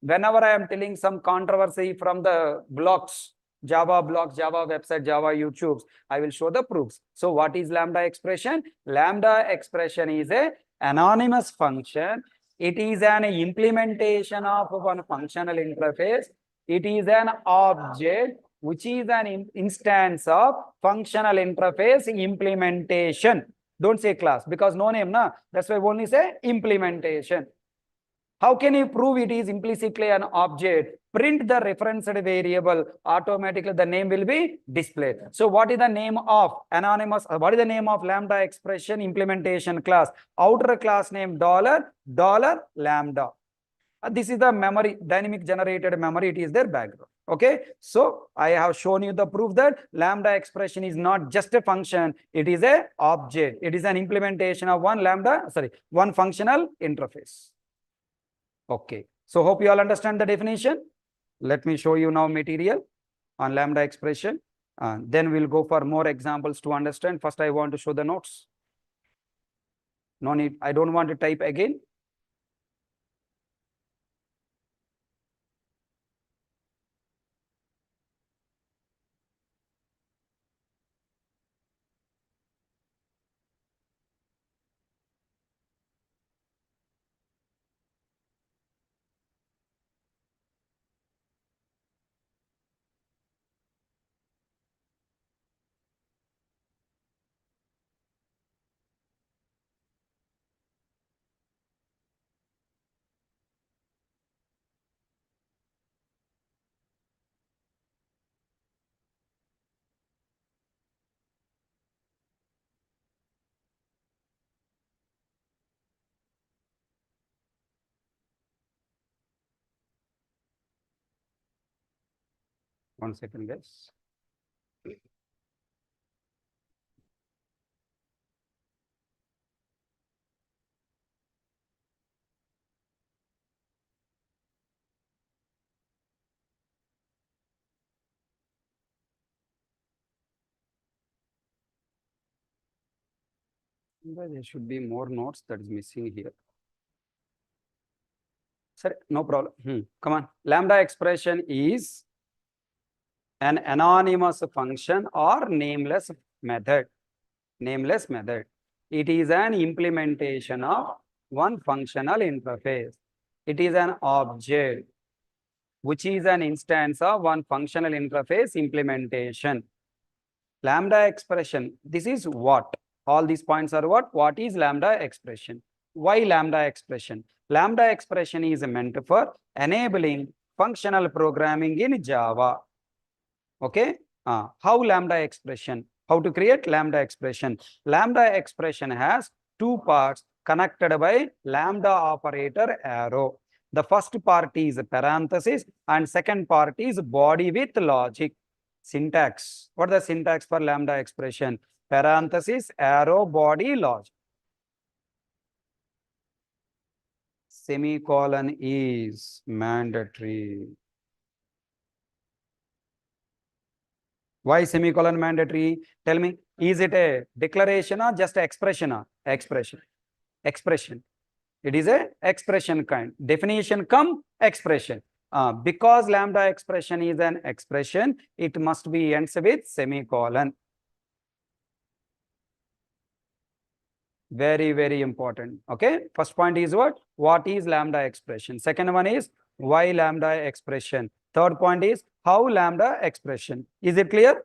Whenever I am telling some controversy from the blogs, Java website, Java YouTubes, I will show the proofs. So what is lambda expression? Lambda expression is a anonymous function. It is an implementation of one functional interface. It is an object which is an instance of functional interface implementation. Don't say class because no name, na. That's why only say implementation. How can you prove it is implicitly an object? Print the referenced variable, automatically the name will be displayed. So what is the name of anonymous, what is the name of Lambda expression implementation class? Outer class name $Lambda. This is the memory, dynamic generated memory, it is their background. Okay, so I have shown you the proof that Lambda expression is not just a function, it is a object. It is an implementation of one functional interface. Okay, so hope you all understand the definition. Let me show you now material on Lambda expression. Then we'll go for more examples to understand. First, I want to show the notes. No need, I don't want to type again. One second, guys. There should be more notes that is missing here. Sir, no problem. Come on. Lambda expression is an anonymous function or nameless method. Nameless method. It is an implementation of one functional interface. It is an object, which is an instance of one functional interface implementation. Lambda expression, this is what? All these points are what? What is Lambda expression? Why Lambda expression? Lambda expression is meant for enabling functional programming in Java. Okay? How Lambda expression? How to create Lambda expression? Lambda expression has two parts connected by Lambda operator arrow. The first part is parenthesis and second part is body with logic. Syntax. What is the syntax for Lambda expression? Parenthesis, arrow, body, logic. Semicolon is mandatory. Why semicolon mandatory? Tell me, is it a declaration or just an expression? Expression. Expression. It is a expression kind. Definition come expression. Because Lambda expression is an expression, it must be ends with semicolon. Very, very important. Okay. First point is what? What is Lambda expression? Second one is why Lambda expression. Third point is how Lambda expression. Is it clear?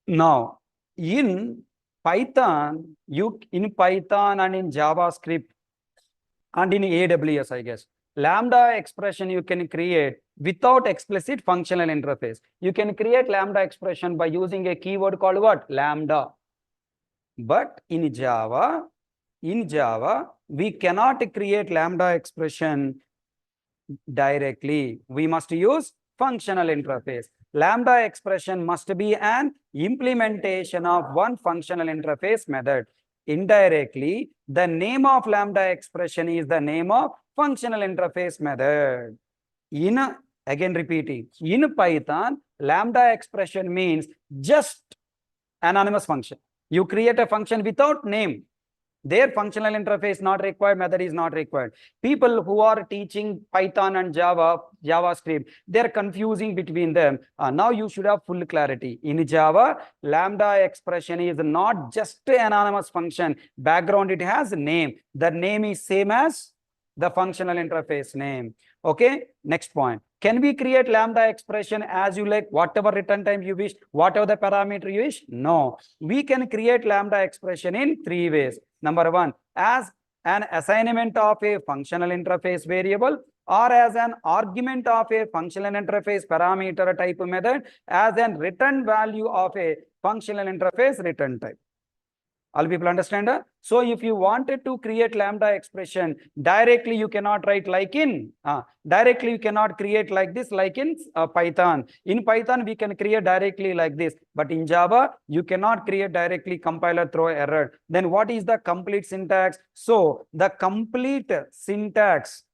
Now, in Python and in JavaScript and in AWS, I guess, Lambda expression you can create without explicit functional interface. You can create Lambda expression by using a keyword called what? Lambda. But in Java, we cannot create Lambda expression directly. We must use functional interface. Lambda expression must be an implementation of one functional interface method. Indirectly, the name of Lambda expression is the name of functional interface method. Again repeating, in Python, Lambda expression means just anonymous function. You create a function without name. Their functional interface not required, method is not required. People who are teaching Python and JavaScript, they're confusing between them. Now you should have full clarity. In Java, Lambda expression is not just an anonymous function. Background, it has a name. The name is same as the functional interface name. Okay, next point. Can we create Lambda expression as you like, whatever return time you wish, whatever the parameter you wish? No, we can create Lambda expression in three ways. Number one, as an assignment of a functional interface variable or as an argument of a functional interface parameter type method as a return value of a functional interface return type. All people understand? So if you wanted to create lambda expression directly, you cannot write like in directly you cannot create like this like in Python. In Python we can create directly like this, but in Java you cannot create directly, compiler throw error. Then what is the complete syntax? So the complete syntax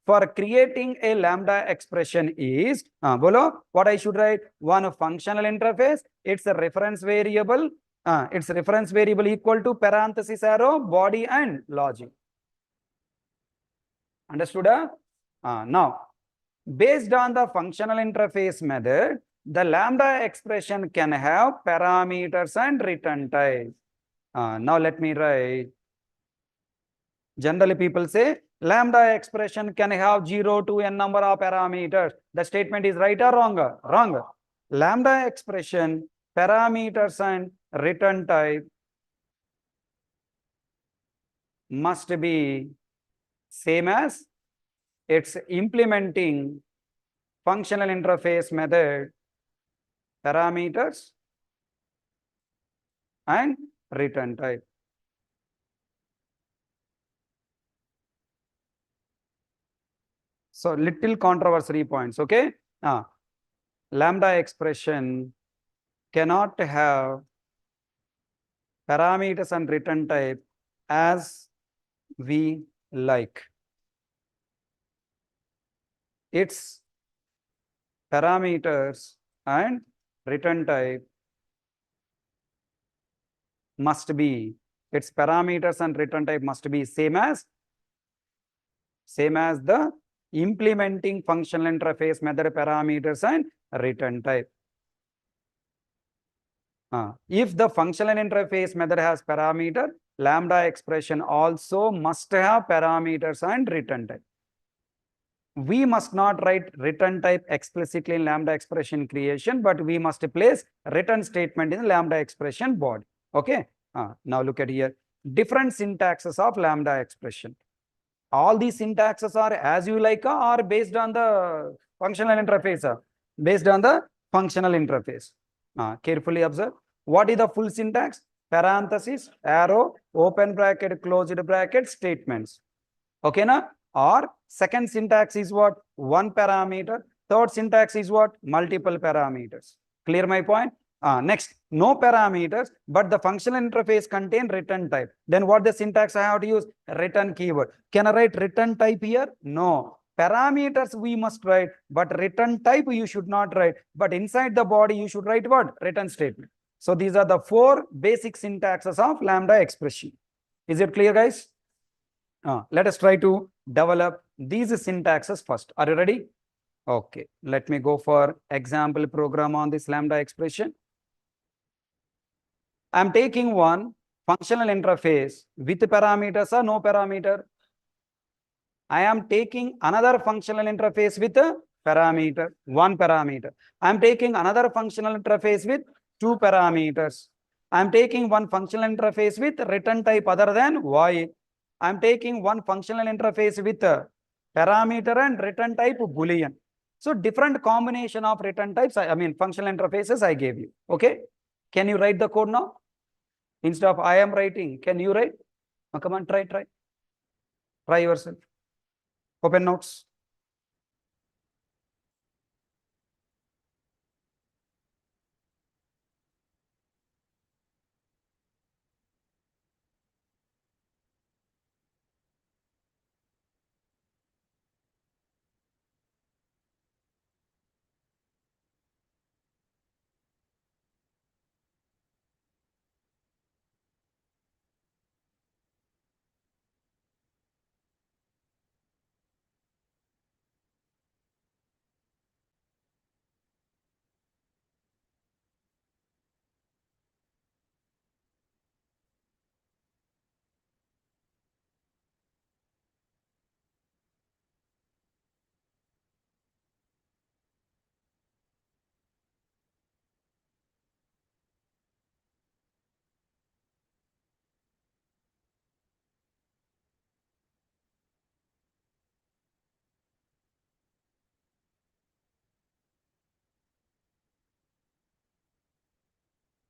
for creating a lambda expression is bolo, what I should write? One functional interface, its a reference variable equal to parenthesis arrow, body and logic. Understood? Now, based on the functional interface method, the lambda expression can have parameters and return type. Now let me write. Generally, people say lambda expression can have 0 to n number of parameters. The statement is right or wrong? Wrong. Lambda expression, parameters and return type must be same as its implementing functional interface method, parameters and return type. So little controversy points, okay? Lambda expression cannot have parameters and return type as we like. Its parameters and return type must be, its parameters and return type must be same as the implementing functional interface method parameters and return type. If the functional interface method has parameter, lambda expression also must have parameters and return type. We must not write return type explicitly in lambda expression creation, but we must place return statement in lambda expression body. Okay. Now look at here. Different syntaxes of lambda expression. All these syntaxes are as you like or based on the functional interface. Based on the functional interface. Carefully observe. What is the full syntax? Parenthesis, arrow, open bracket, closed bracket, statements. Okay, na? Or second syntax is what? One parameter. Third syntax is what? Multiple parameters. Clear my point? Next, no parameters, but the functional interface contain return type. Then what the syntax I have to use? Return keyword. Can I write return type here? No. Parameters we must write, but return type you should not write. But inside the body, you should write what? Return statement. So these are the four basic syntaxes of lambda expression. Is it clear, guys? Let us try to develop these syntaxes first. Are you ready? Okay, let me go for example program on this lambda expression. I'm taking one functional interface with parameters or no parameter. I am taking another functional interface with a parameter, one parameter. I'm taking another functional interface with two parameters. I'm taking one functional interface with return type other than void. I'm taking one functional interface with a parameter and return type boolean. So different combination of return types, I mean functional interfaces I gave you. Okay. Can you write the code now? Instead of I am writing, can you write? Come on, try yourself. Open notes.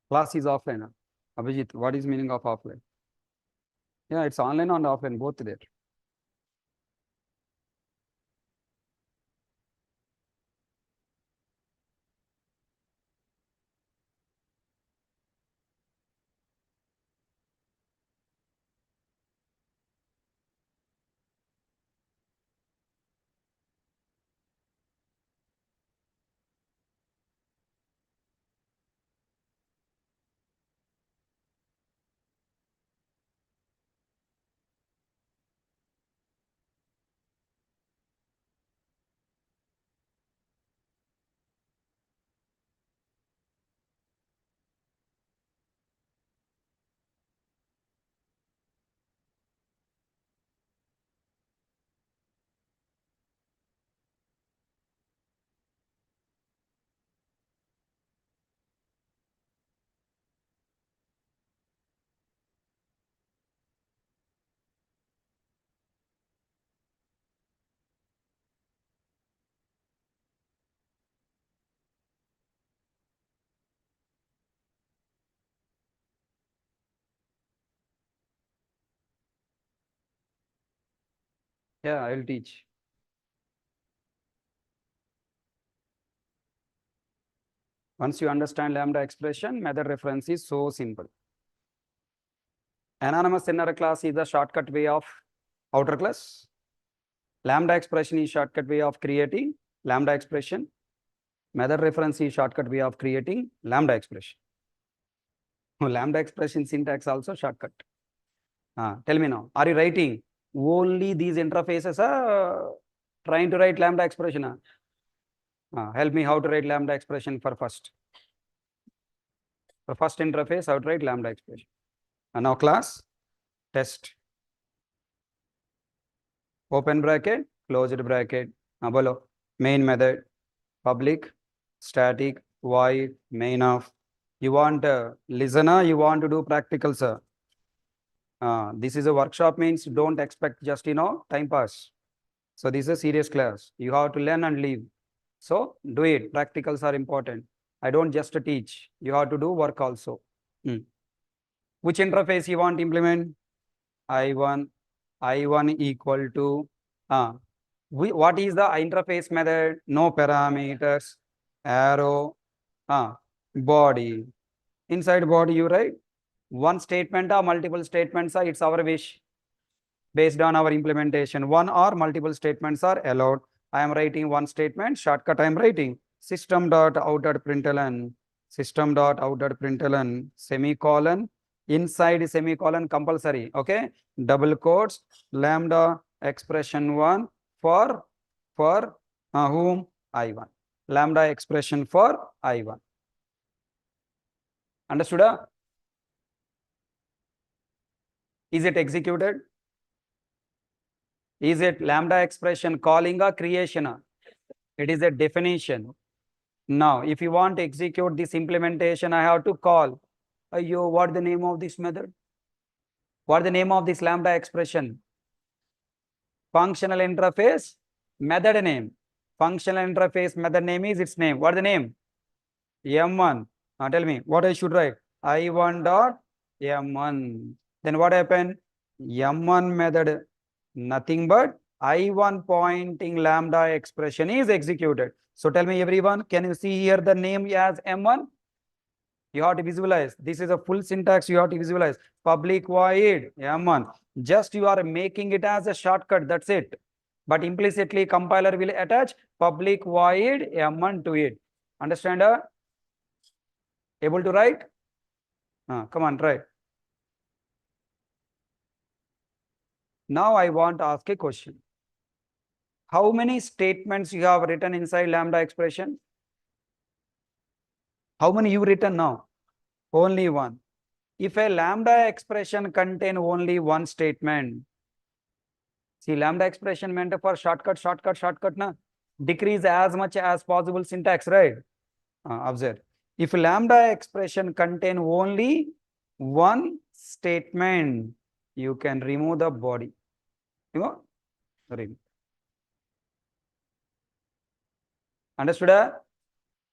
Class is offline. Abhijit, what is meaning of offline? Yeah, it's online and offline, both there. Yeah, I'll teach. Once you understand lambda expression, method reference is so simple. Anonymous inner class is the shortcut way of outer class. Lambda expression is shortcut way of creating lambda expression. Method reference is shortcut way of creating lambda expression. Lambda expression syntax also shortcut. Tell me now, are you writing only these interfaces trying to write lambda expression? Help me how to write lambda expression for first. For first interface, how to write lambda expression. Now class, test. Open bracket, closed bracket. Bolo. Main method, public, static, void, main of. You want listener, you want to do practical, sir. This is a workshop means don't expect just, time pass. So this is a serious class. You have to learn and live. So do it. Practicals are important. I don't just teach. You have to do work also. Which interface you want to implement? I1, I1 equal to, what is the interface method? No parameters, arrow, body. Inside body, you write one statement or multiple statements, it's our wish. Based on our implementation, one or multiple statements are allowed. I am writing one statement, shortcut I am writing system.out.println, system.out.println, semicolon, inside semicolon compulsory, okay? Double quotes, lambda expression 1 for whom? I1. Lambda expression for I1. Understood? Is it executed? Is it lambda expression calling a creation? It is a definition. Now, if you want to execute this implementation, I have to call. What the name of this method? What the name of this lambda expression? Functional interface method name. Functional interface method name is its name. What the name? M1. Tell me what I should write. I1 dot M1. Then what happened? M1 method, nothing but I1 pointing lambda expression is executed. So tell me everyone, can you see here the name as M1? You have to visualize. This is a full syntax you have to visualize. Public void M1. Just you are making it as a shortcut, that's it. But implicitly compiler will attach public void M1 to it. Understand? Able to write? Come on, try. Now I want to ask a question. How many statements you have written inside lambda expression? How many you written now? Only one. If a lambda expression contain only one statement, see lambda expression meant for shortcut, na? Decrease as much as possible syntax, right? Observe. If lambda expression contain only one statement, you can remove the body. You know? Remove. Understood?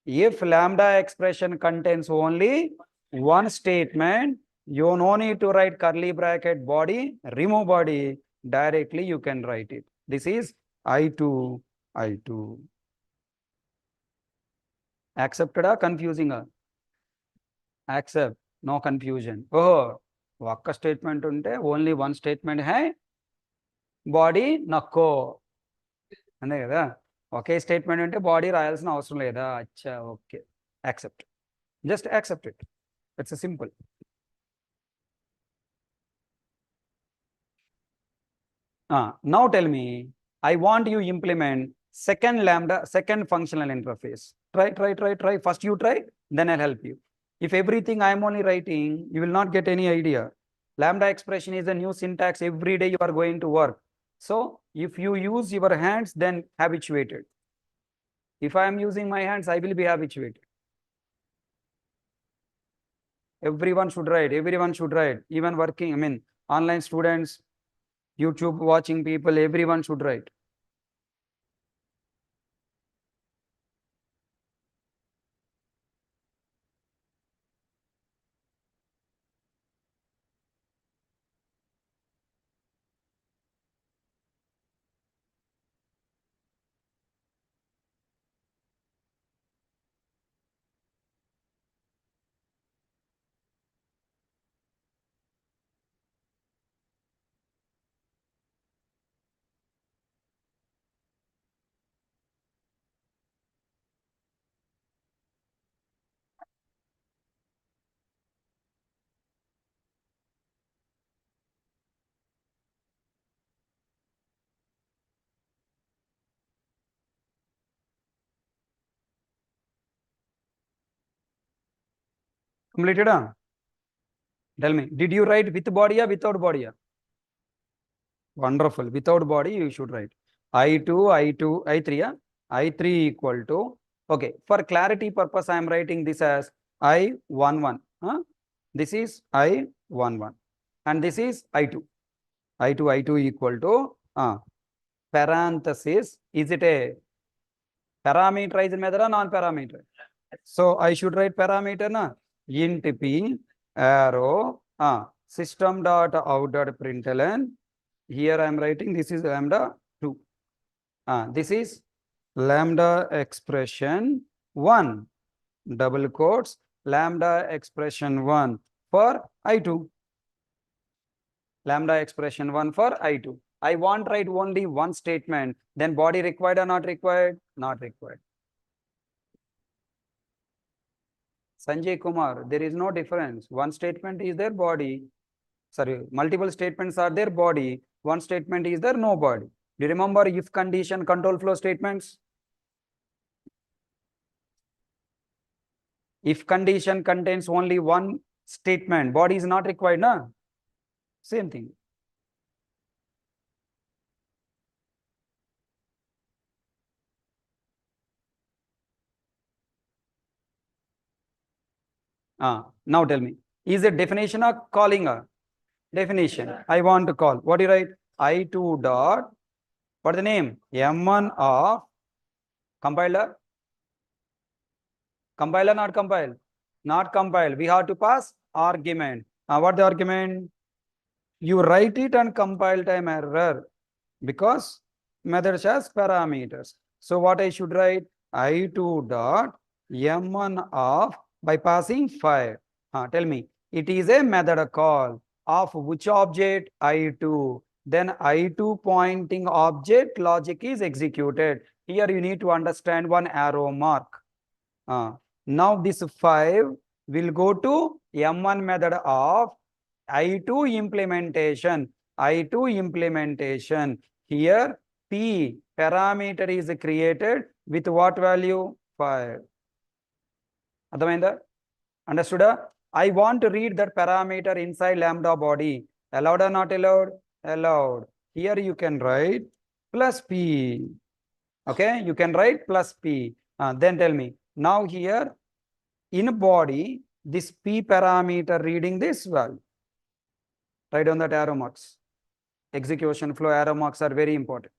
If lambda expression contains only one statement, you no need to write curly bracket body, remove body, directly you can write it. This is I2, I2. Accepted or confusing? Accept, no confusion. Oh, ఒక్క statement ఉంటే only one statement హై బాడీ నక్కో అంతే కదా. ఒకే statement ఉంటే body రాయాల్సిన అవసరం లేదా? అచ్చా, okay, accept, just accept it. It's simple. Now tell me, I want you implement second lambda, second functional interface. Try. First you try, then I'll help you. If everything I am only writing, you will not get any idea. Lambda expression is a new syntax every day you are going to work. So if you use your hands, then habituated. If I am using my hands, I will be habituated. Everyone should write. Even working, I mean, online students, YouTube watching people, everyone should write. Completed? Tell me, did you write with body or without body? Wonderful. Without body, you should write I2, I2, I3. I3 equal to, okay, for clarity purpose, I am writing this as I11. This is I11. And this is I2. I2 equal to parenthesis. Is it a parameterized method or non-parameter? So I should write parameter na int p arrow system dot out dot println. Here I am writing this is lambda 2. This is lambda expression 1 double quotes lambda expression 1 for I2. Lambda expression 1 for I2. I want write only one statement. Then body required or not required? Not required. Sanjay Kumar, there is no difference. One statement is their body. Sorry, multiple statements are their body. One statement is their no body. Do you remember if condition control flow statements? If condition contains only one statement, body is not required, na? Same thing. Now tell me, is it definition or calling a definition? I want to call. What do you write? I2 dot, what is the name? M1 of compiler. Compiler, not compile. Not compile. We have to pass argument. What the argument? You write it and compile time error because method has parameters. So what I should write? I2 dot M1 of by passing 5. Tell me, it is a method call of which object? I2. Then I2 pointing object logic is executed. Here you need to understand one arrow mark. Now this 5 will go to M1 method of I2 implementation. I2 implementation. Here P parameter is created with what value? 5. Understood? I want to read that parameter inside lambda body. Allowed or not allowed? Allowed. Here you can write plus P. Okay, you can write plus P. Then tell me, now here in body, this P parameter reading this value. Write down that arrow marks. Execution flow arrow marks are very important.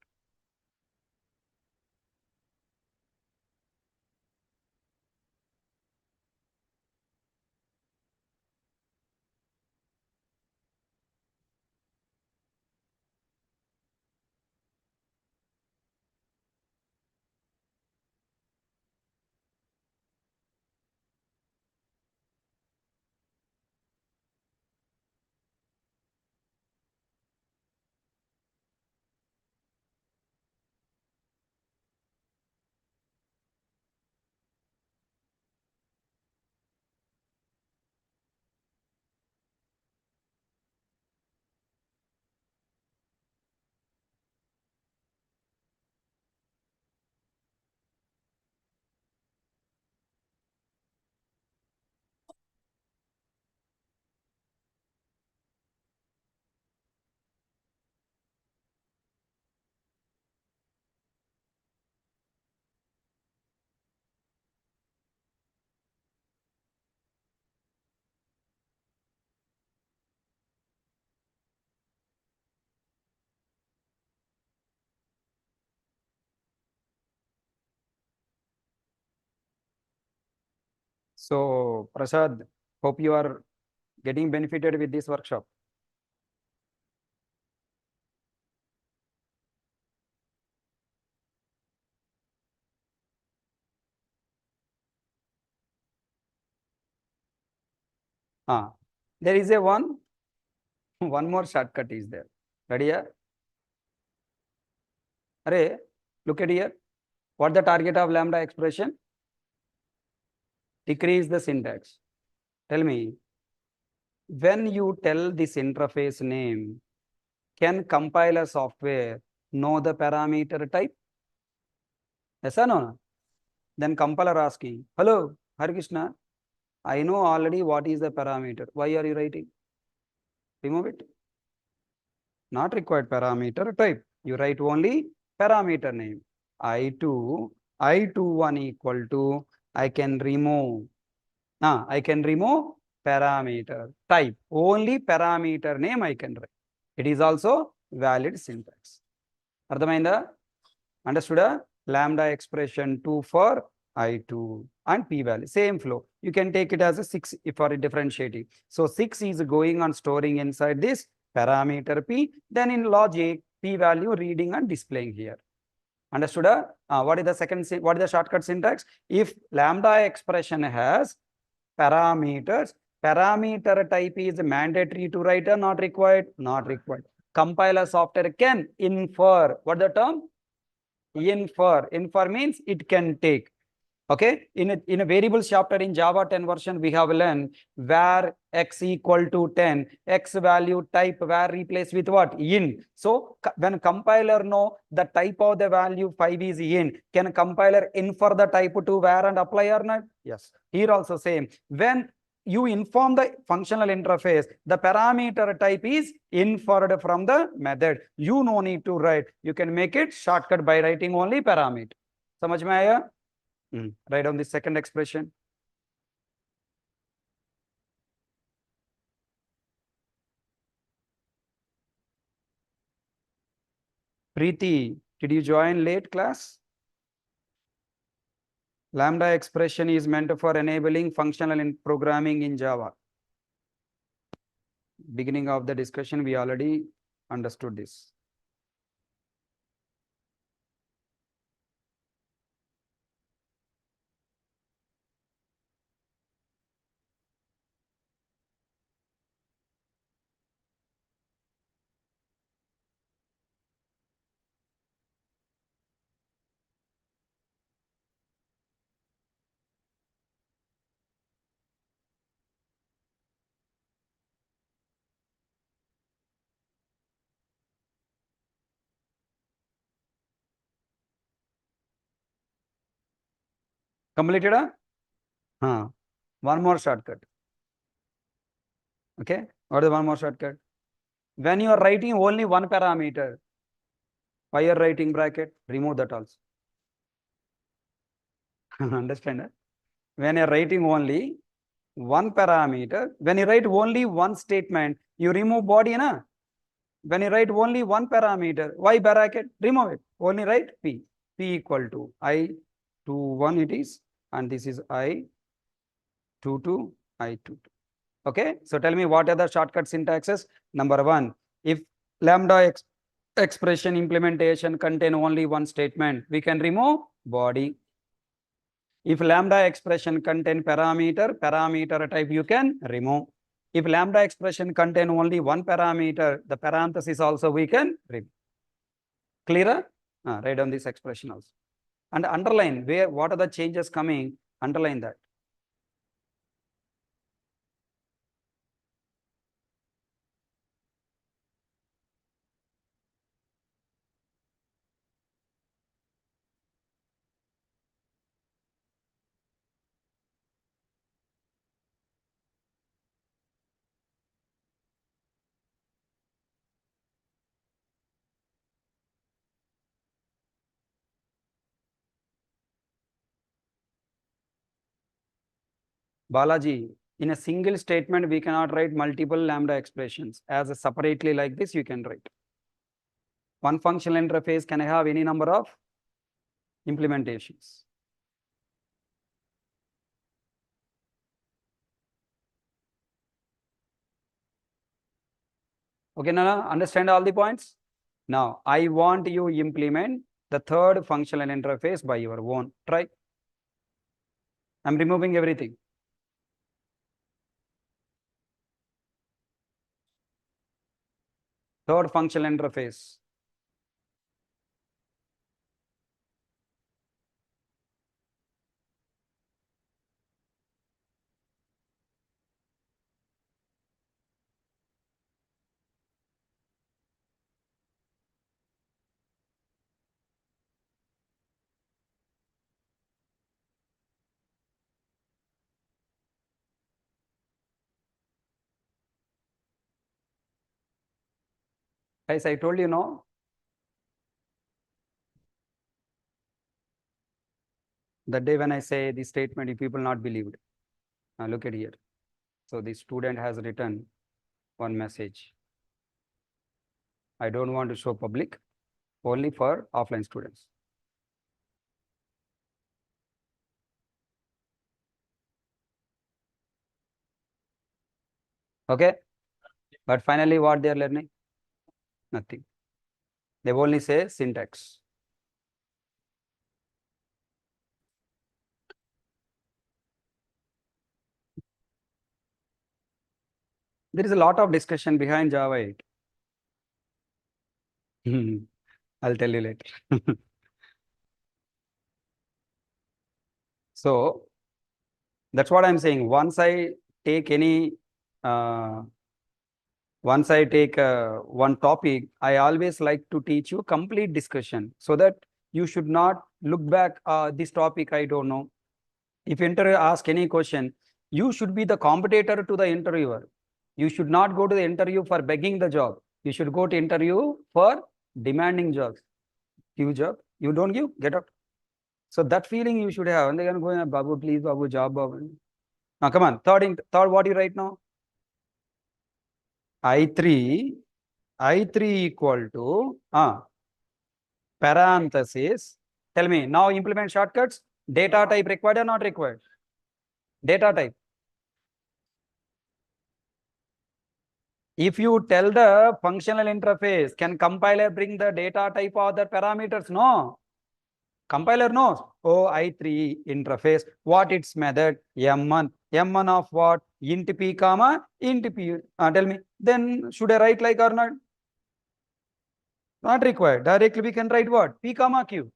So, Prasad, hope you are getting benefited with this workshop. There is a one more shortcut is there. Ready here? Array, look at here. What the target of lambda expression? Decrease the syntax. Tell me, when you tell this interface name, can compiler software know the parameter type? Yes or no? Then compiler asking, hello, Hari Krishna, I know already what is the parameter. Why are you writing? Remove it. Not required parameter type. You write only parameter name. I21 equal to, I can remove parameter type. Only parameter name I can write. It is also valid syntax. Ardhamainda? Understood? Lambda expression 2 for I2 and p value. Same flow. You can take it as a 6 for differentiating. So 6 is going on storing inside this parameter p. Then in logic, p value reading and displaying here. Understood? What is the shortcut syntax? If lambda expression has parameters, parameter type is mandatory to write or not required? Not required. Compiler software can infer. What the term? Infer means it can take. Okay, in a variables chapter in Java 10 version, we have learned where x equal to 10, x value type where replace with what? In. So when compiler know the type of the value 5 is in, can compiler infer the type to where and apply or not? Yes. Here also same. When you inform the functional interface, the parameter type is inferred from the method. You no need to write. You can make it shortcut by writing only parameter. समझ में आया? Write down the second expression. Preeti, did you join late class? Lambda expression is meant for enabling functional programming in Java. Beginning of the discussion, we already understood this. Completed? One more shortcut. Okay, what is one more shortcut? When you are writing only one parameter, why you are writing bracket? Remove that also. Understand? When you are writing only one parameter, when you write only one statement, you remove body, na? When you write only one parameter, why bracket? Remove it. Only write p. P equal to I21 it is, and this is I22, I22. Okay, so tell me what are the shortcut syntaxes? Number one, if lambda expression implementation contain only one statement, we can remove body. If lambda expression contain parameter type you can remove. If lambda expression contain only one parameter, the parenthesis also we can remove. Clearer? Write down this expression also. And underline what are the changes coming, underline that. Balaji, in a single statement, we cannot write multiple lambda expressions. As a separately like this, you can write. One functional interface can have any number of implementations. Okay, Nana, understand all the points? Now, I want you implement the third functional interface by your own. Try. I'm removing everything. Third functional interface. Guys, I told you no. That day when I say this statement, if people not believed. Now look at here. So the student has written one message. I don't want to show public, only for offline students. Okay. But finally, what they are learning? Nothing. They only say syntax. There is a lot of discussion behind Java 8. I'll tell you later. So that's what I'm saying. Once I take one topic, I always like to teach you complete discussion so that you should not look back, this topic I don't know. If interviewer ask any question, you should be the competitor to the interviewer. You should not go to the interview for begging the job. You should go to interview for demanding jobs. Give job. You don't give, get out. So that feeling you should have. And they're going to go, Babu, please, Babu, job, Babu. Now, come on. Third, what do you write now? I3 equal to parenthesis. Tell me, now implement shortcuts. Data type required or not required? Data type. If you tell the functional interface, can compiler bring the data type or the parameters? No. Compiler knows. Oh, I3 interface. What its method? M1. M1 of what? Int p comma int p. Tell me. Then should I write like or not? Not required. Directly we can write what? P comma q.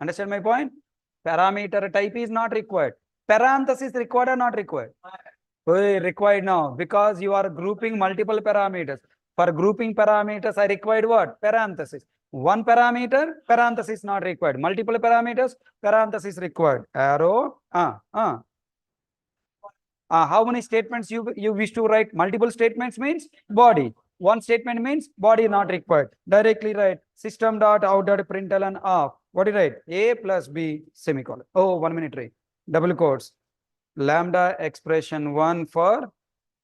Understand my point? Parameter type is not required. Parenthesis required or not required? Required now because you are grouping multiple parameters. For grouping parameters, I required what? Parenthesis. One parameter, parenthesis not required. Multiple parameters, parenthesis required. Arrow. How many statements you wish to write? Multiple statements means body. One statement means body not required. Directly write system dot out dot println of. What do you write? A plus B semicolon. Oh, 1 minute, right? Double quotes. Lambda expression 1 for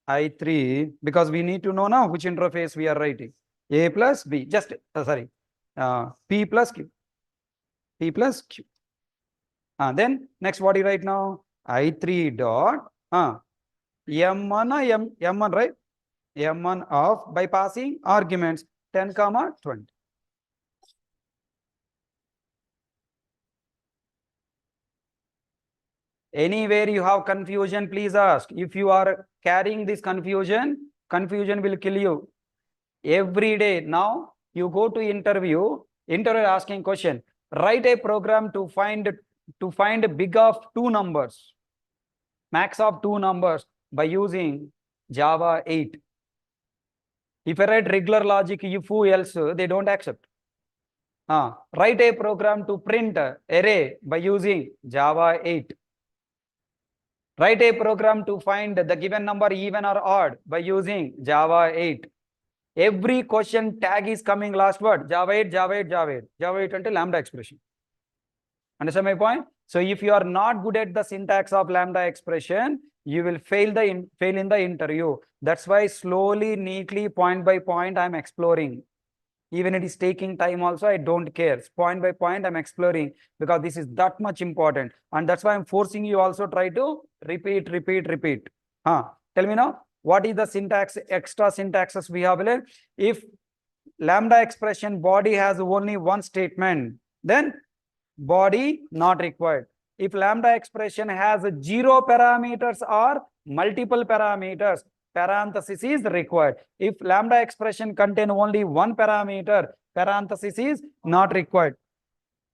I3 because we need to know now which interface we are writing. A plus B. Just P plus Q. P plus Q. Then next what do you write now? I3 dot M1 M1, right? M1 of by passing arguments 10 comma 20. Anywhere you have confusion, please ask. If you are carrying this confusion will kill you. Every day now you go to interview asking question. Write a program to find big of two numbers, max of two numbers by using Java 8. If I write regular logic, if who else, they don't accept. Write a program to print array by using Java 8. Write a program to find the given number even or odd by using Java 8. Every question tag is coming last word, Java 8, Java 8, Java 8. Java 8 until Lambda expression. Understand my point? So if you are not good at the syntax of Lambda expression, you will fail in the interview. That's why slowly, neatly, point by point, I'm exploring. Even it is taking time also, I don't care. Point by point, I'm exploring because this is that much important. And that's why I'm forcing you also try to repeat. Tell me now. What is the syntax, extra syntaxes we have learned? If lambda expression body has only one statement, then body not required. If lambda expression has 0 parameters or multiple parameters, parenthesis is required. If lambda expression contain only one parameter, parenthesis is not required.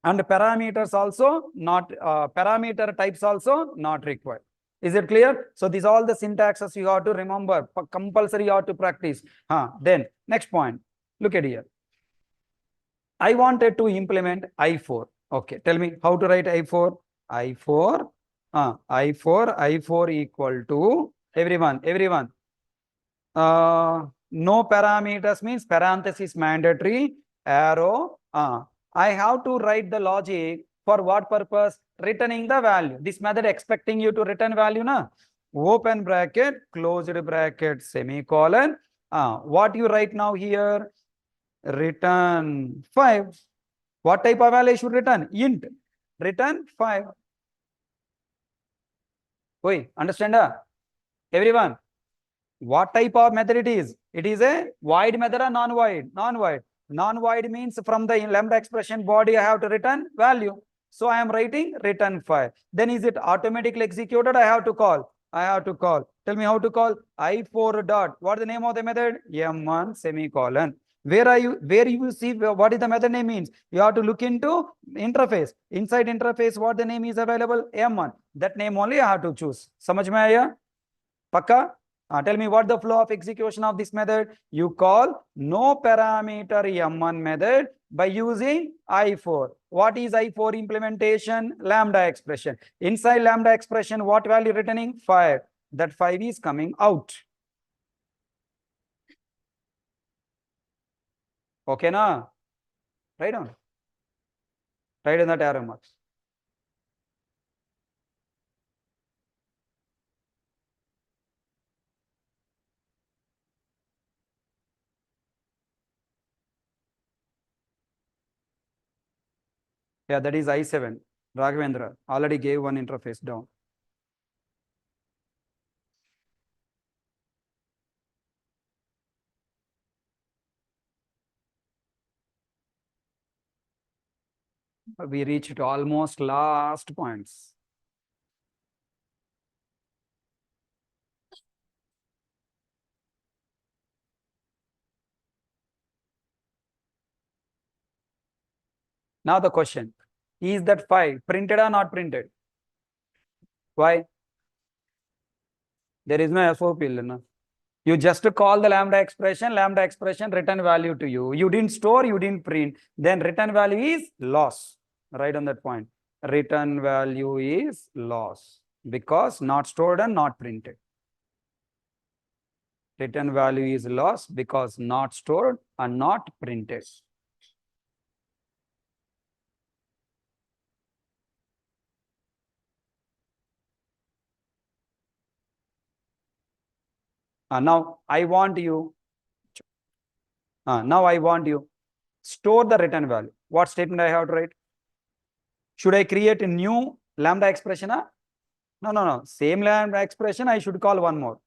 And parameters also not, parameter types also not required. Is it clear? So these all the syntaxes you have to remember, compulsory you have to practice. Then next point, look at here. I wanted to implement I4. Okay, tell me how to write I4. I4, I4 equal to, everyone, no parameters means parenthesis mandatory, arrow. I have to write the logic for what purpose? Returning the value. This method expecting you to return value, na? Open bracket, closed bracket, semicolon. What you write now here? Return 5. What type of value should return? Int. Return 5. Wait, understand? Everyone, what type of method it is? It is a void method or non-void? Non-void. Non-void means from the lambda expression body I have to return value. So I am writing return 5. Then is it automatically executed? I have to call. I have to call. Tell me how to call. I4 dot. What is the name of the method? M1 semicolon. Where you see what is the method name means? You have to look into interface. Inside interface, what the name is available? M1. That name only I have to choose. Samajh mein aaya? Pakka? Tell me what the flow of execution of this method. You call no parameter M1 method by using I4. What is I4 implementation? Lambda expression. Inside lambda expression, what value returning? 5. That 5 is coming out. Okay, na? Write down. Write in that arrow marks. Yeah, that is I7. Raghavendra already gave one interface down. We reached almost last points. Now the question, is that 5 printed or not printed? Why? There is no SOP. No? You just call the lambda expression return value to you. You didn't store, you didn't print. Then return value is loss. Right on that point. Return value is loss because not stored and not printed. Return value is loss because not stored and not printed. Now I want you store the return value. What statement I have to write? Should I create a new lambda expression? No. Same lambda expression, I should call one more.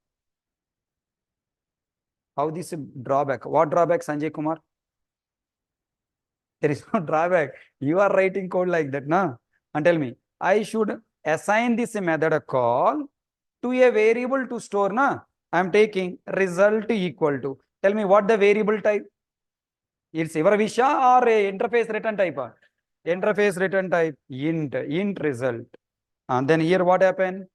How this drawback? What drawback, Sanjay Kumar? There is no drawback. You are writing code like that, na? And tell me, I should assign this method a call to a variable to store, na? I am taking result equal to. Tell me what the variable type? It's your Visha or a interface return type? Interface return type int result. And then here what happened?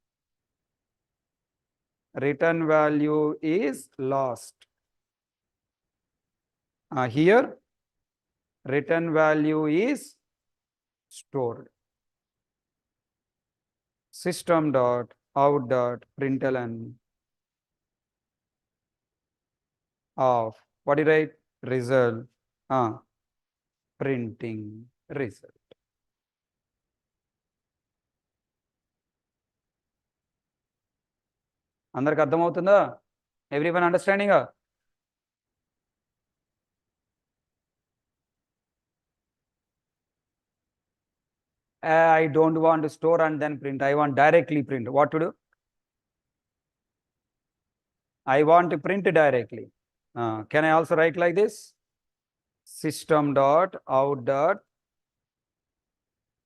Return value is lost. Here return value is stored. System dot out dot println of what did I write? Result. Printing result. అందరికి అర్థమవుతుందా? Everyone understanding? I don't want to store and then print. I want directly print. What to do? I want to print directly. Can I also write like this? System dot out dot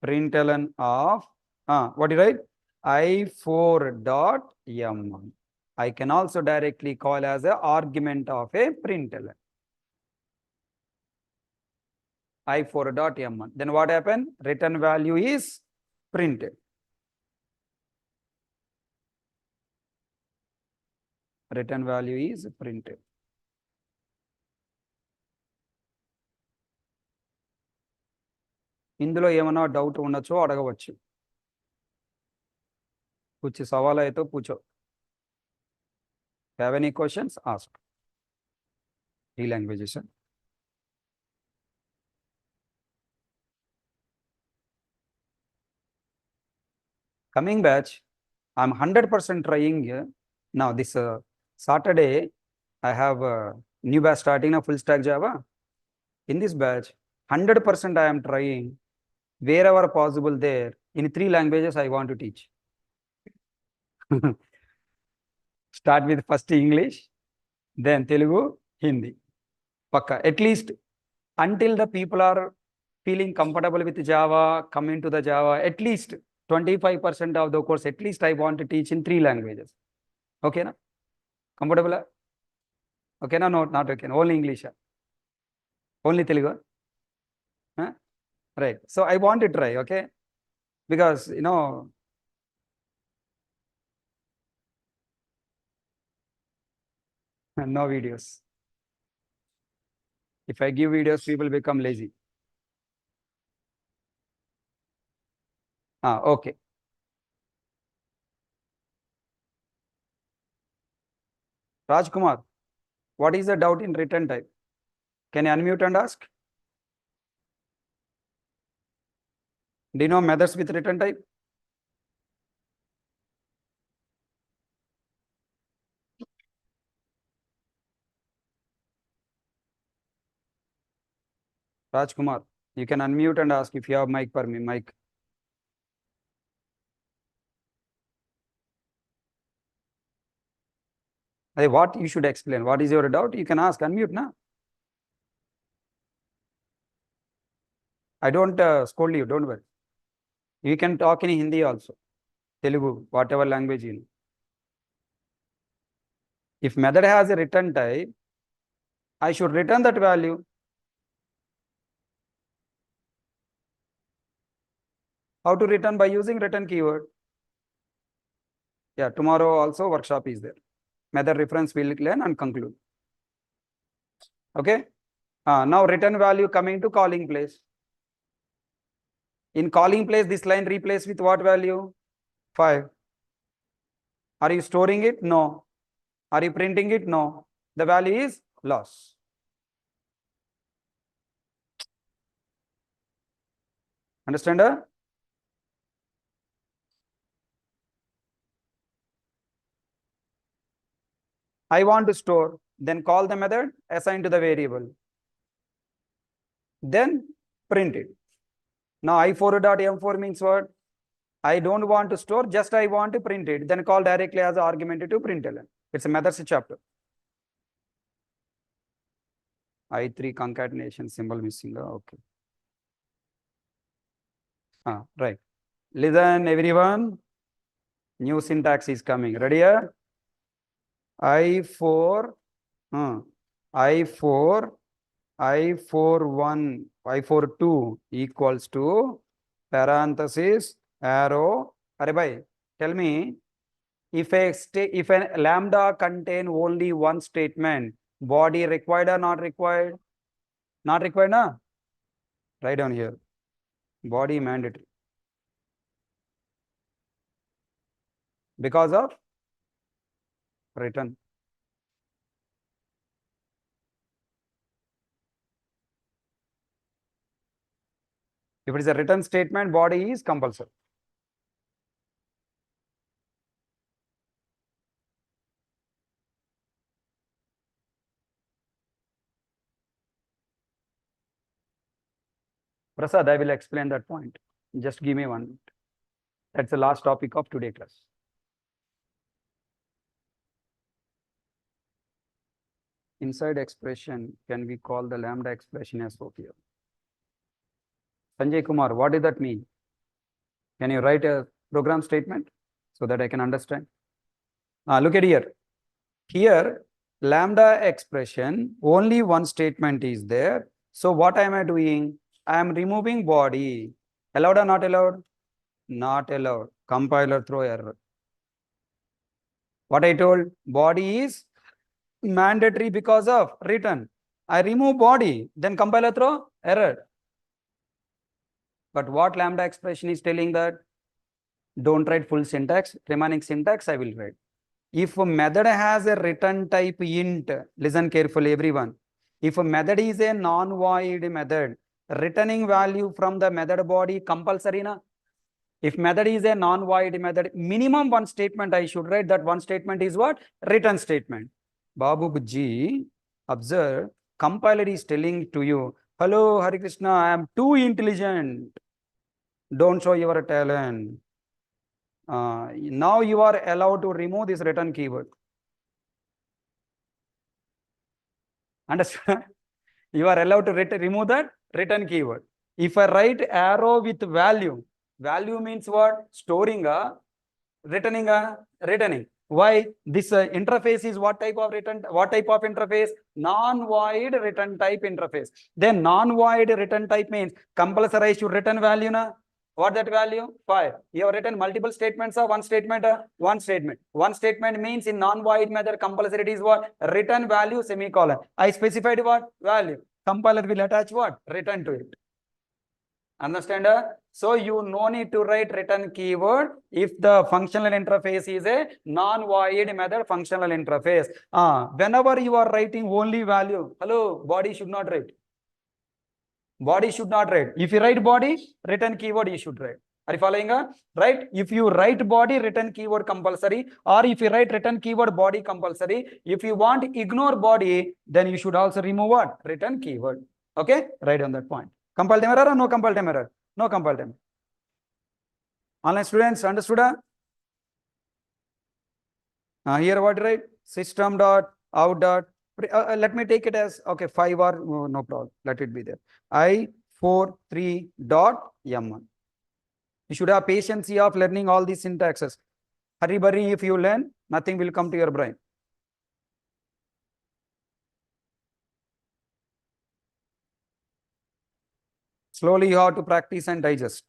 println of, what do you write? I4 dot m. I can also directly call as an argument of a println. I4 dot m. Then what happened? Return value is printed. Return value is printed. ఇందులో ఏమైనా doubt ఉండొచ్చో అడగవచ్చు. कुछ सवाल है तो पूछो. Have any questions? Ask. E languages. Coming batch, I'm 100% trying. Now this Saturday, I have a new batch starting a full stack Java. In this batch, 100% I am trying wherever possible there. In 3 languages I want to teach. Start with first English, then Telugu, Hindi. Pakka. At least until the people are feeling comfortable with Java, coming to the Java, at least 25% of the course, at least I want to teach in 3 languages. Okay, na? Comfortable? Okay, na? No, not okay. Only English. Only Telugu. Huh? Right. So I want to try, okay? Because, no videos. If I give videos, people become lazy. Okay. Rajkumar, what is the doubt in return type? Can you unmute and ask? Do you know methods with return type? Rajkumar, you can unmute and ask if you have mic for me. Mic. Hey, what you should explain? What is your doubt? You can ask. Unmute, na? I don't scold you. Don't worry. You can talk in Hindi also. Telugu, whatever language you know. If method has a return type, I should return that value. How to return? By using return keyword. Yeah, tomorrow also workshop is there. Method reference will learn and conclude. Okay. Now return value coming to calling place. In calling place, this line replaced with what value? 5. Are you storing it? No. Are you printing it? No. The value is loss. Understand? I want to store. Then call the method, assign to the variable. Then print it. Now I4.m4 means what? I don't want to store, just I want to print it. Then call directly as an argument to println. It's a methods chapter. I3 concatenation symbol missing. Okay. Right. Listen, everyone. New syntax is coming. Ready? I4, I4, I41, I42 equals to parenthesis, arrow. Are bhai, tell me, if a lambda contain only one statement, body required or not required? Not required, na? Write down here. Body mandatory. Because of return. If it is a written statement, body is compulsory. Prasad, I will explain that point. Just give me 1 minute. That's the last topic of today's class. inside expression can we call the lambda expression as so here? Sanjay Kumar, what does that mean? Can you write a program statement so that I can understand? Look at here. Here, lambda expression, only one statement is there. So what am I doing? I am removing body. Allowed or not allowed? Not allowed. Compiler throw error. What I told? Body is mandatory because of return. I remove body, then compiler throw error. But what lambda expression is telling that? Don't write full syntax. Remaining syntax I will write. If a method has a return type int, listen carefully everyone. If a method is a non-void method, returning value from the method body compulsory na? If method is a non-void method, minimum one statement I should write. That one statement is what? Return statement. Babu Ji, observe, compiler is telling to you, hello Hari Krishna, I am too intelligent. Don't show your talent. Now you are allowed to remove this return keyword. Understand? You are allowed to remove that return keyword. If I write arrow with value, value means what? Storing a, returning a, returning. Why? This interface is what type of return? What type of interface? Non-void return type interface. Then non-void return type means compulsory should return value na? What that value? 5. You have written multiple statements or one statement? One statement. One statement means in non-void method compulsory it is what? Return value semicolon. I specified what? Value. Compiler will attach what? Return to it. Understand? So you no need to write return keyword if the functional interface is a non-void method functional interface. Whenever you are writing only value, hello, body should not write. Body should not write. If you write body, return keyword you should write. Are you following? Right? If you write body, return keyword compulsory, or if you write return keyword body compulsory. If you want ignore body, then you should also remove what? Return keyword. Okay? Right on that point. Compile time error or no compile time error? No compile time. Online students, understood? Here what right? System dot out dot. Let me take it as okay 5 or no problem. Let it be there. I43 dot m1. You should have patience of learning all these syntaxes. Hurry burry, if you learn, nothing will come to your brain. Slowly you have to practice and digest.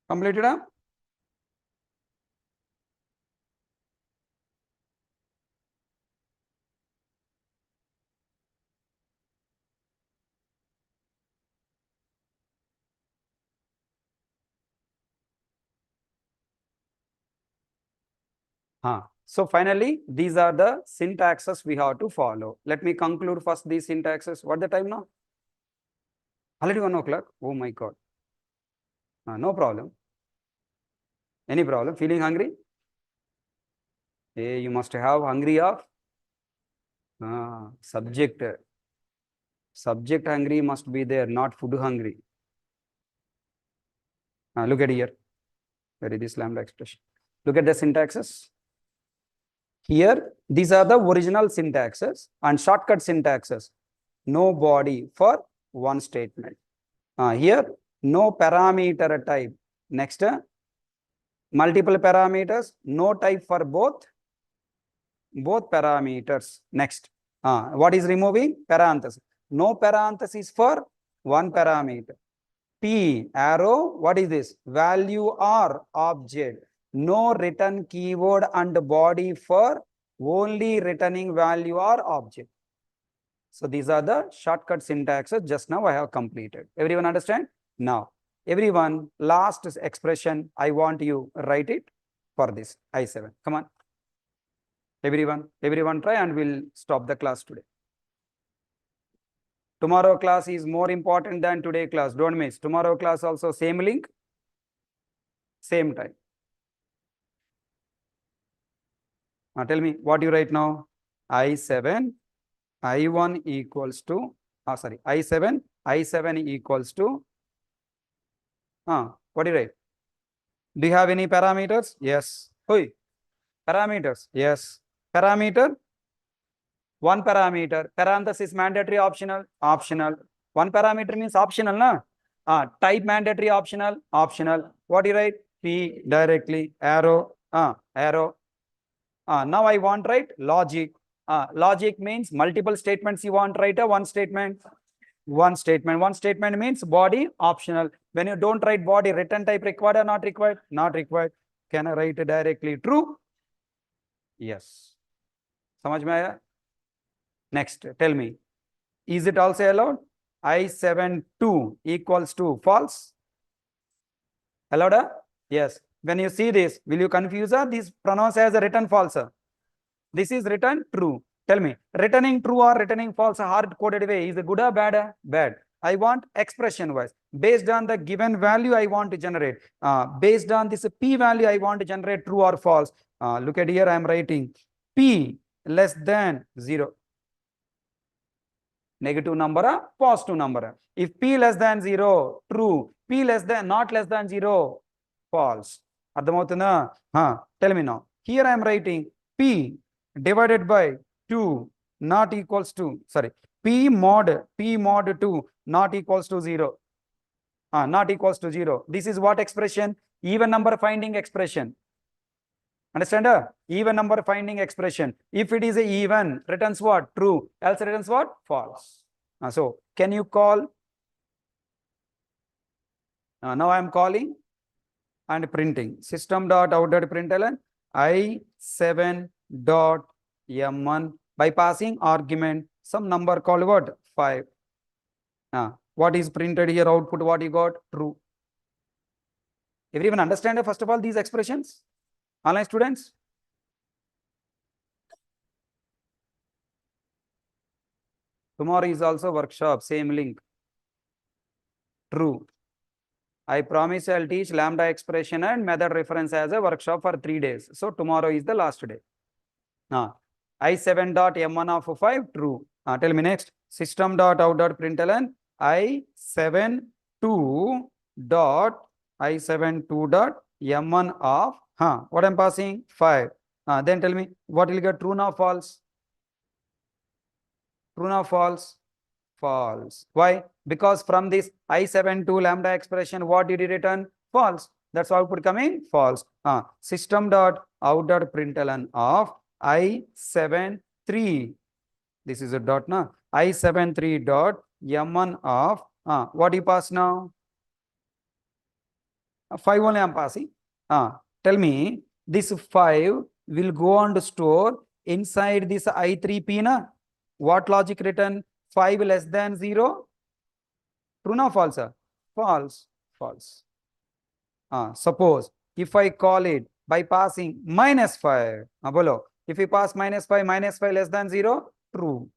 Completed? So finally, these are the syntaxes we have to follow. Let me conclude first these syntaxes. What the time now? Already 1 o'clock. Oh my God. No problem. Any problem? Feeling hungry? Hey, you must have hungry of subject. Subject hungry must be there, not food hungry. Look at here. Where is this lambda expression? Look at the syntaxes. Here, these are the original syntaxes and shortcut syntaxes. No body for one statement. Here, no parameter type. Next, multiple parameters, no type for both parameters. Next, what is removing? Parenthesis. No parenthesis for one parameter. P arrow, what is this? Value or object. No return keyword and body for only returning value or object. So these are the shortcut syntaxes just now I have completed. Everyone understand? Now, everyone, last expression, I want you write it for this I7. Come on. Everyone try and we'll stop the class today. Tomorrow class is more important than today class. Don't miss. Tomorrow class also same link, same time. Tell me what you write now. I7, I1 equals to, I7 equals to, what do you write? Do you have any parameters? Yes. Oi, parameters. Yes. Parameter, one parameter. Parenthesis mandatory, optional, optional. One parameter means optional, na? Type mandatory, optional, optional. What do you write? P directly, arrow, arrow. Now I want write logic. Logic means multiple statements you want write a one statement. One statement. One statement means body optional. When you don't write body, return type required or not required? Not required. Can I write it directly true? Yes. Samajh mein aaya? Next, tell me. Is it also allowed? I7 2 equals to false. Allowed? Yes. When you see this, will you confuse her? This pronounced as a written false. This is written true. Tell me, returning true or returning false hard-coded way is it good or bad? Bad. I want expression wise. Based on the given value, I want to generate. Based on this P value, I want to generate true or false. Look at here, I am writing P less than 0. Negative number, positive number. If P less than 0, true. P less than, not less than 0, false. Tell me now. Here I am writing P divided by 2 not equals to, P mod 2 not equals to 0. Not equals to 0. This is what expression? Even number finding expression. Understand? Even number finding expression. If it is a even, returns what? True. Else returns what? False. So, can you call? Now I am calling and printing. System.out.println I7.m1 by passing argument some number called what? 5. What is printed here? Output what you got? True. Everyone understand first of all these expressions? Online students? Tomorrow is also workshop, same link. True. I promise I'll teach Lambda expression and method reference as a workshop for 3 days. So tomorrow is the last day. I7.m1 of 5, true. Tell me next. System.out.println I7.2.m1 of, what I'm passing? 5. Then tell me, what will get true now, false? True now, false? False. Why? Because from this I7.2 lambda expression, what did it return? False. That's output coming false. System.out.println of I7.3. This is a dot now. I7.3 dot m1 of what do you pass now? 5 only I am passing. Tell me, this 5 will go on to store inside this I3P na? What logic written? 5 less than 0? True or false? False. False. Suppose if I call it by passing -5. Bolo. If we pass -5 less than 0, true.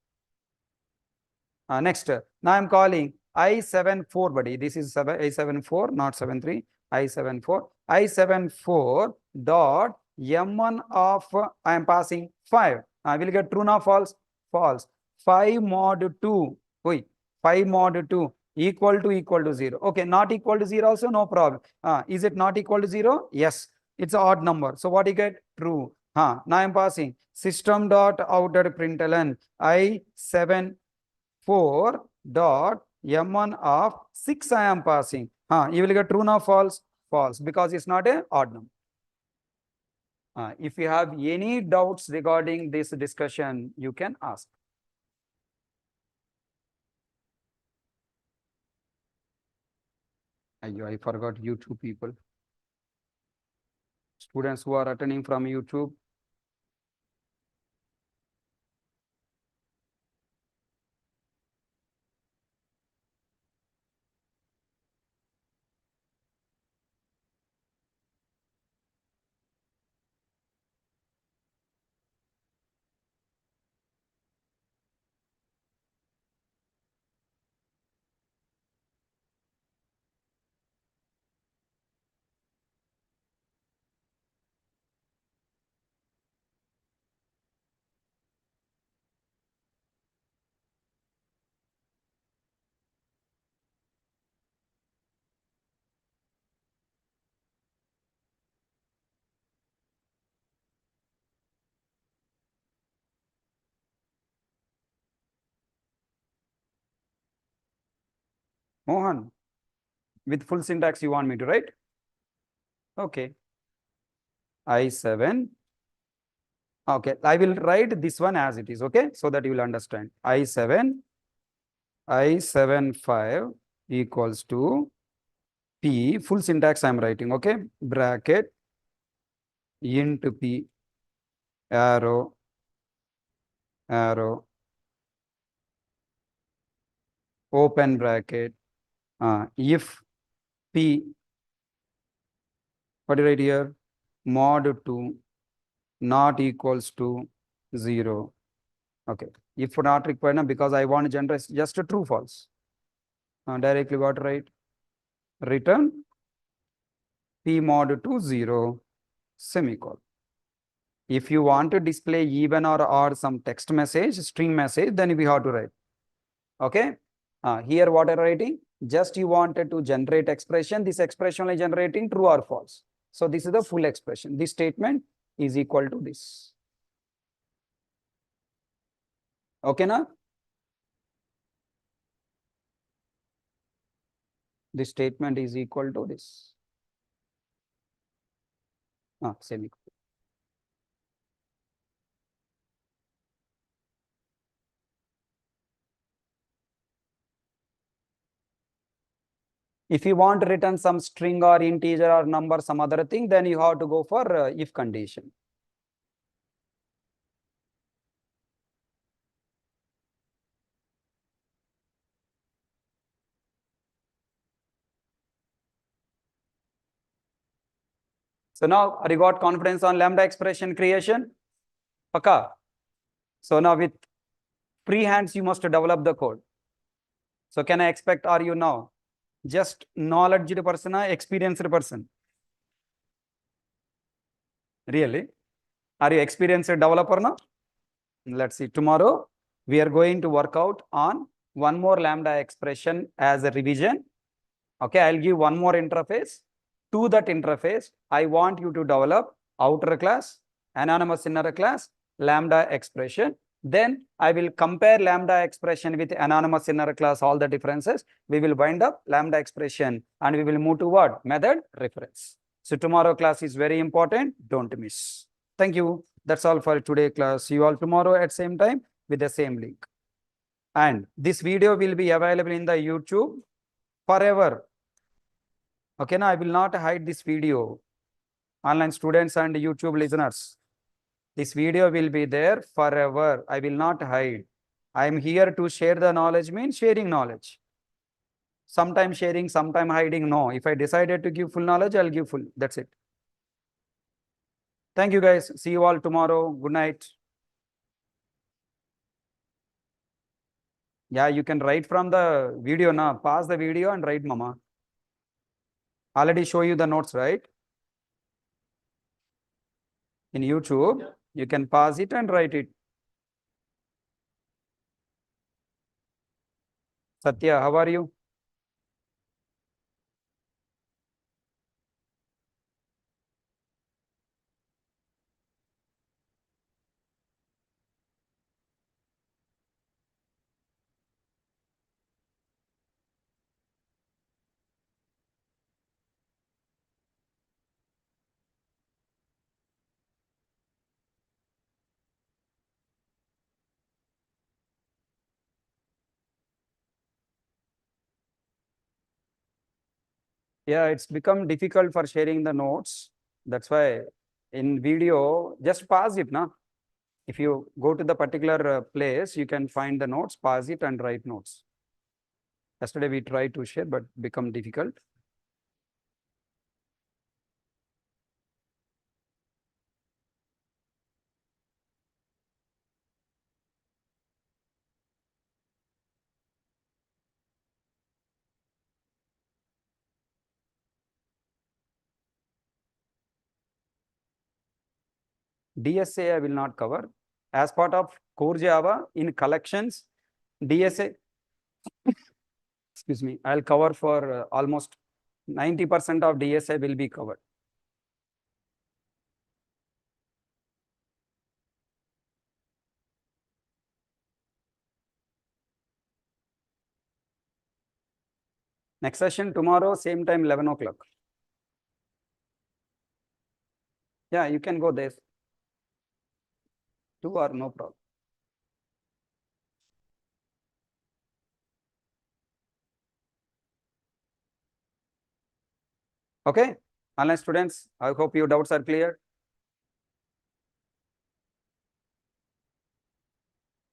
Next, now I'm calling I7.4, buddy. This is I7.4, not 7.3. I7.4. I7.4 dot m1 of I am passing 5. I will get true now, false? False. 5 mod 2. Wait, 5 mod 2 equal to 0. Okay, not equal to 0 also, no problem. Is it not equal to 0? Yes, it's an odd number. So what you get? True. Now I'm passing system.out.println I7.4 dot m1 of 6 I am passing. You will get true now, false? False, because it's not an odd number. If you have any doubts regarding this discussion, you can ask. I forgot YouTube people. Students who are attending from YouTube. Mohan, with full syntax you want me to write? Okay. I7. Okay, I will write this one as it is, okay? So that you will understand. I75 equals to P, full syntax I am writing, okay? Bracket, int P, arrow, arrow, open bracket, if P, what do you write here? Mod 2 not equals to 0. Okay. If not required, now because I want to generate just a true false. Directly what write? Return P mod to 0, semicolon. If you want to display even or odd some text message, string message, then we have to write. Okay. Here what I'm writing? Just you wanted to generate expression. This expression is generating true or false. So this is the full expression. This statement is equal to this. Okay, now? This statement is equal to this. Semicolon. If you want to return some string or integer or number, some other thing, then you have to go for if condition. So now, have you got confidence on Lambda expression creation? Paka. So now with free hands, you must develop the code. So can I expect, are you now just knowledgeable person or experienced person? Really? Are you experienced developer now? Let's see. Tomorrow, we are going to work out on one more Lambda expression as a revision. Okay, I'll give one more interface. To that interface, I want you to develop outer class, anonymous inner class, Lambda expression. Then I will compare Lambda expression with anonymous inner class, all the differences. We will wind up Lambda expression and we will move to what? Method reference. So tomorrow class is very important. Don't miss. Thank you. That's all for today class. See you all tomorrow at same time with the same link. And this video will be available in the YouTube forever. Okay, now I will not hide this video. Online students and YouTube listeners, this video will be there forever. I will not hide. I am here to share the knowledge, means sharing knowledge. Sometime sharing, sometime hiding. No, if I decided to give full knowledge, I'll give full. That's it. Thank you guys. See you all tomorrow. Good night. Yeah, you can write from the video now. Pause the video and write, mama. Already show you the notes, right? In YouTube, you can pause it and write it. Satya, how are you? Yeah, it's become difficult for sharing the notes. That's why in video, just pause it, na. If you go to the particular place, you can find the notes, pause it and write notes. Yesterday we tried to share, but become difficult. DSA I will not cover. As part of core Java in collections, DSA, excuse me, I'll cover for almost 90% of DSA will be covered. Next session tomorrow, same time, 11 o'clock. Yeah, you can go there. 2 or no problem. Okay, online students, I hope your doubts are clear.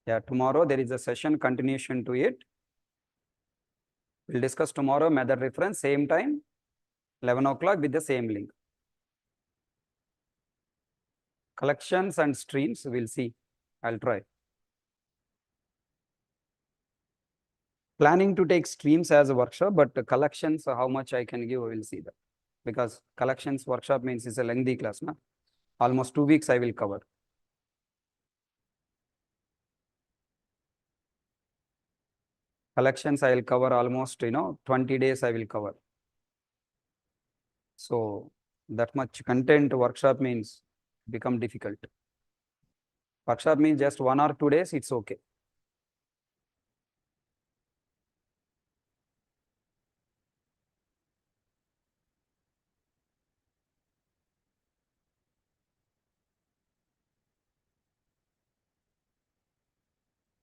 Yeah, tomorrow there is a session continuation to it. We'll discuss tomorrow method reference, same time, 11 o'clock with the same link. Collections and streams, we'll see. I'll try. Planning to take streams as a workshop, but the collections, how much I can give, we'll see that. Because collections workshop means it's a lengthy class, na? Almost 2 weeks I will cover. Collections I will cover almost, 20 days I will cover. So that much content workshop means become difficult. Workshop means just 1 or 2 days, it's okay.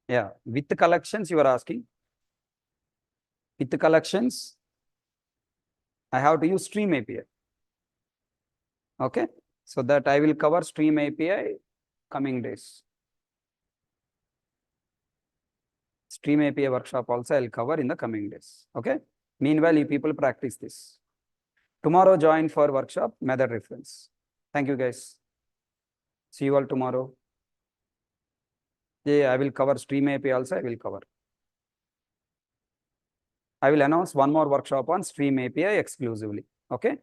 Yeah, with the collections you are asking. With the collections, I have to use stream API. Okay, so that I will cover stream API coming days. Stream API workshop also I'll cover in the coming days. Okay. Meanwhile, you people practice this. Tomorrow join for workshop method reference. Thank you guys. See you all tomorrow. Yeah, I will cover stream API also. I will cover. I will announce one more workshop on stream API exclusively. Okay.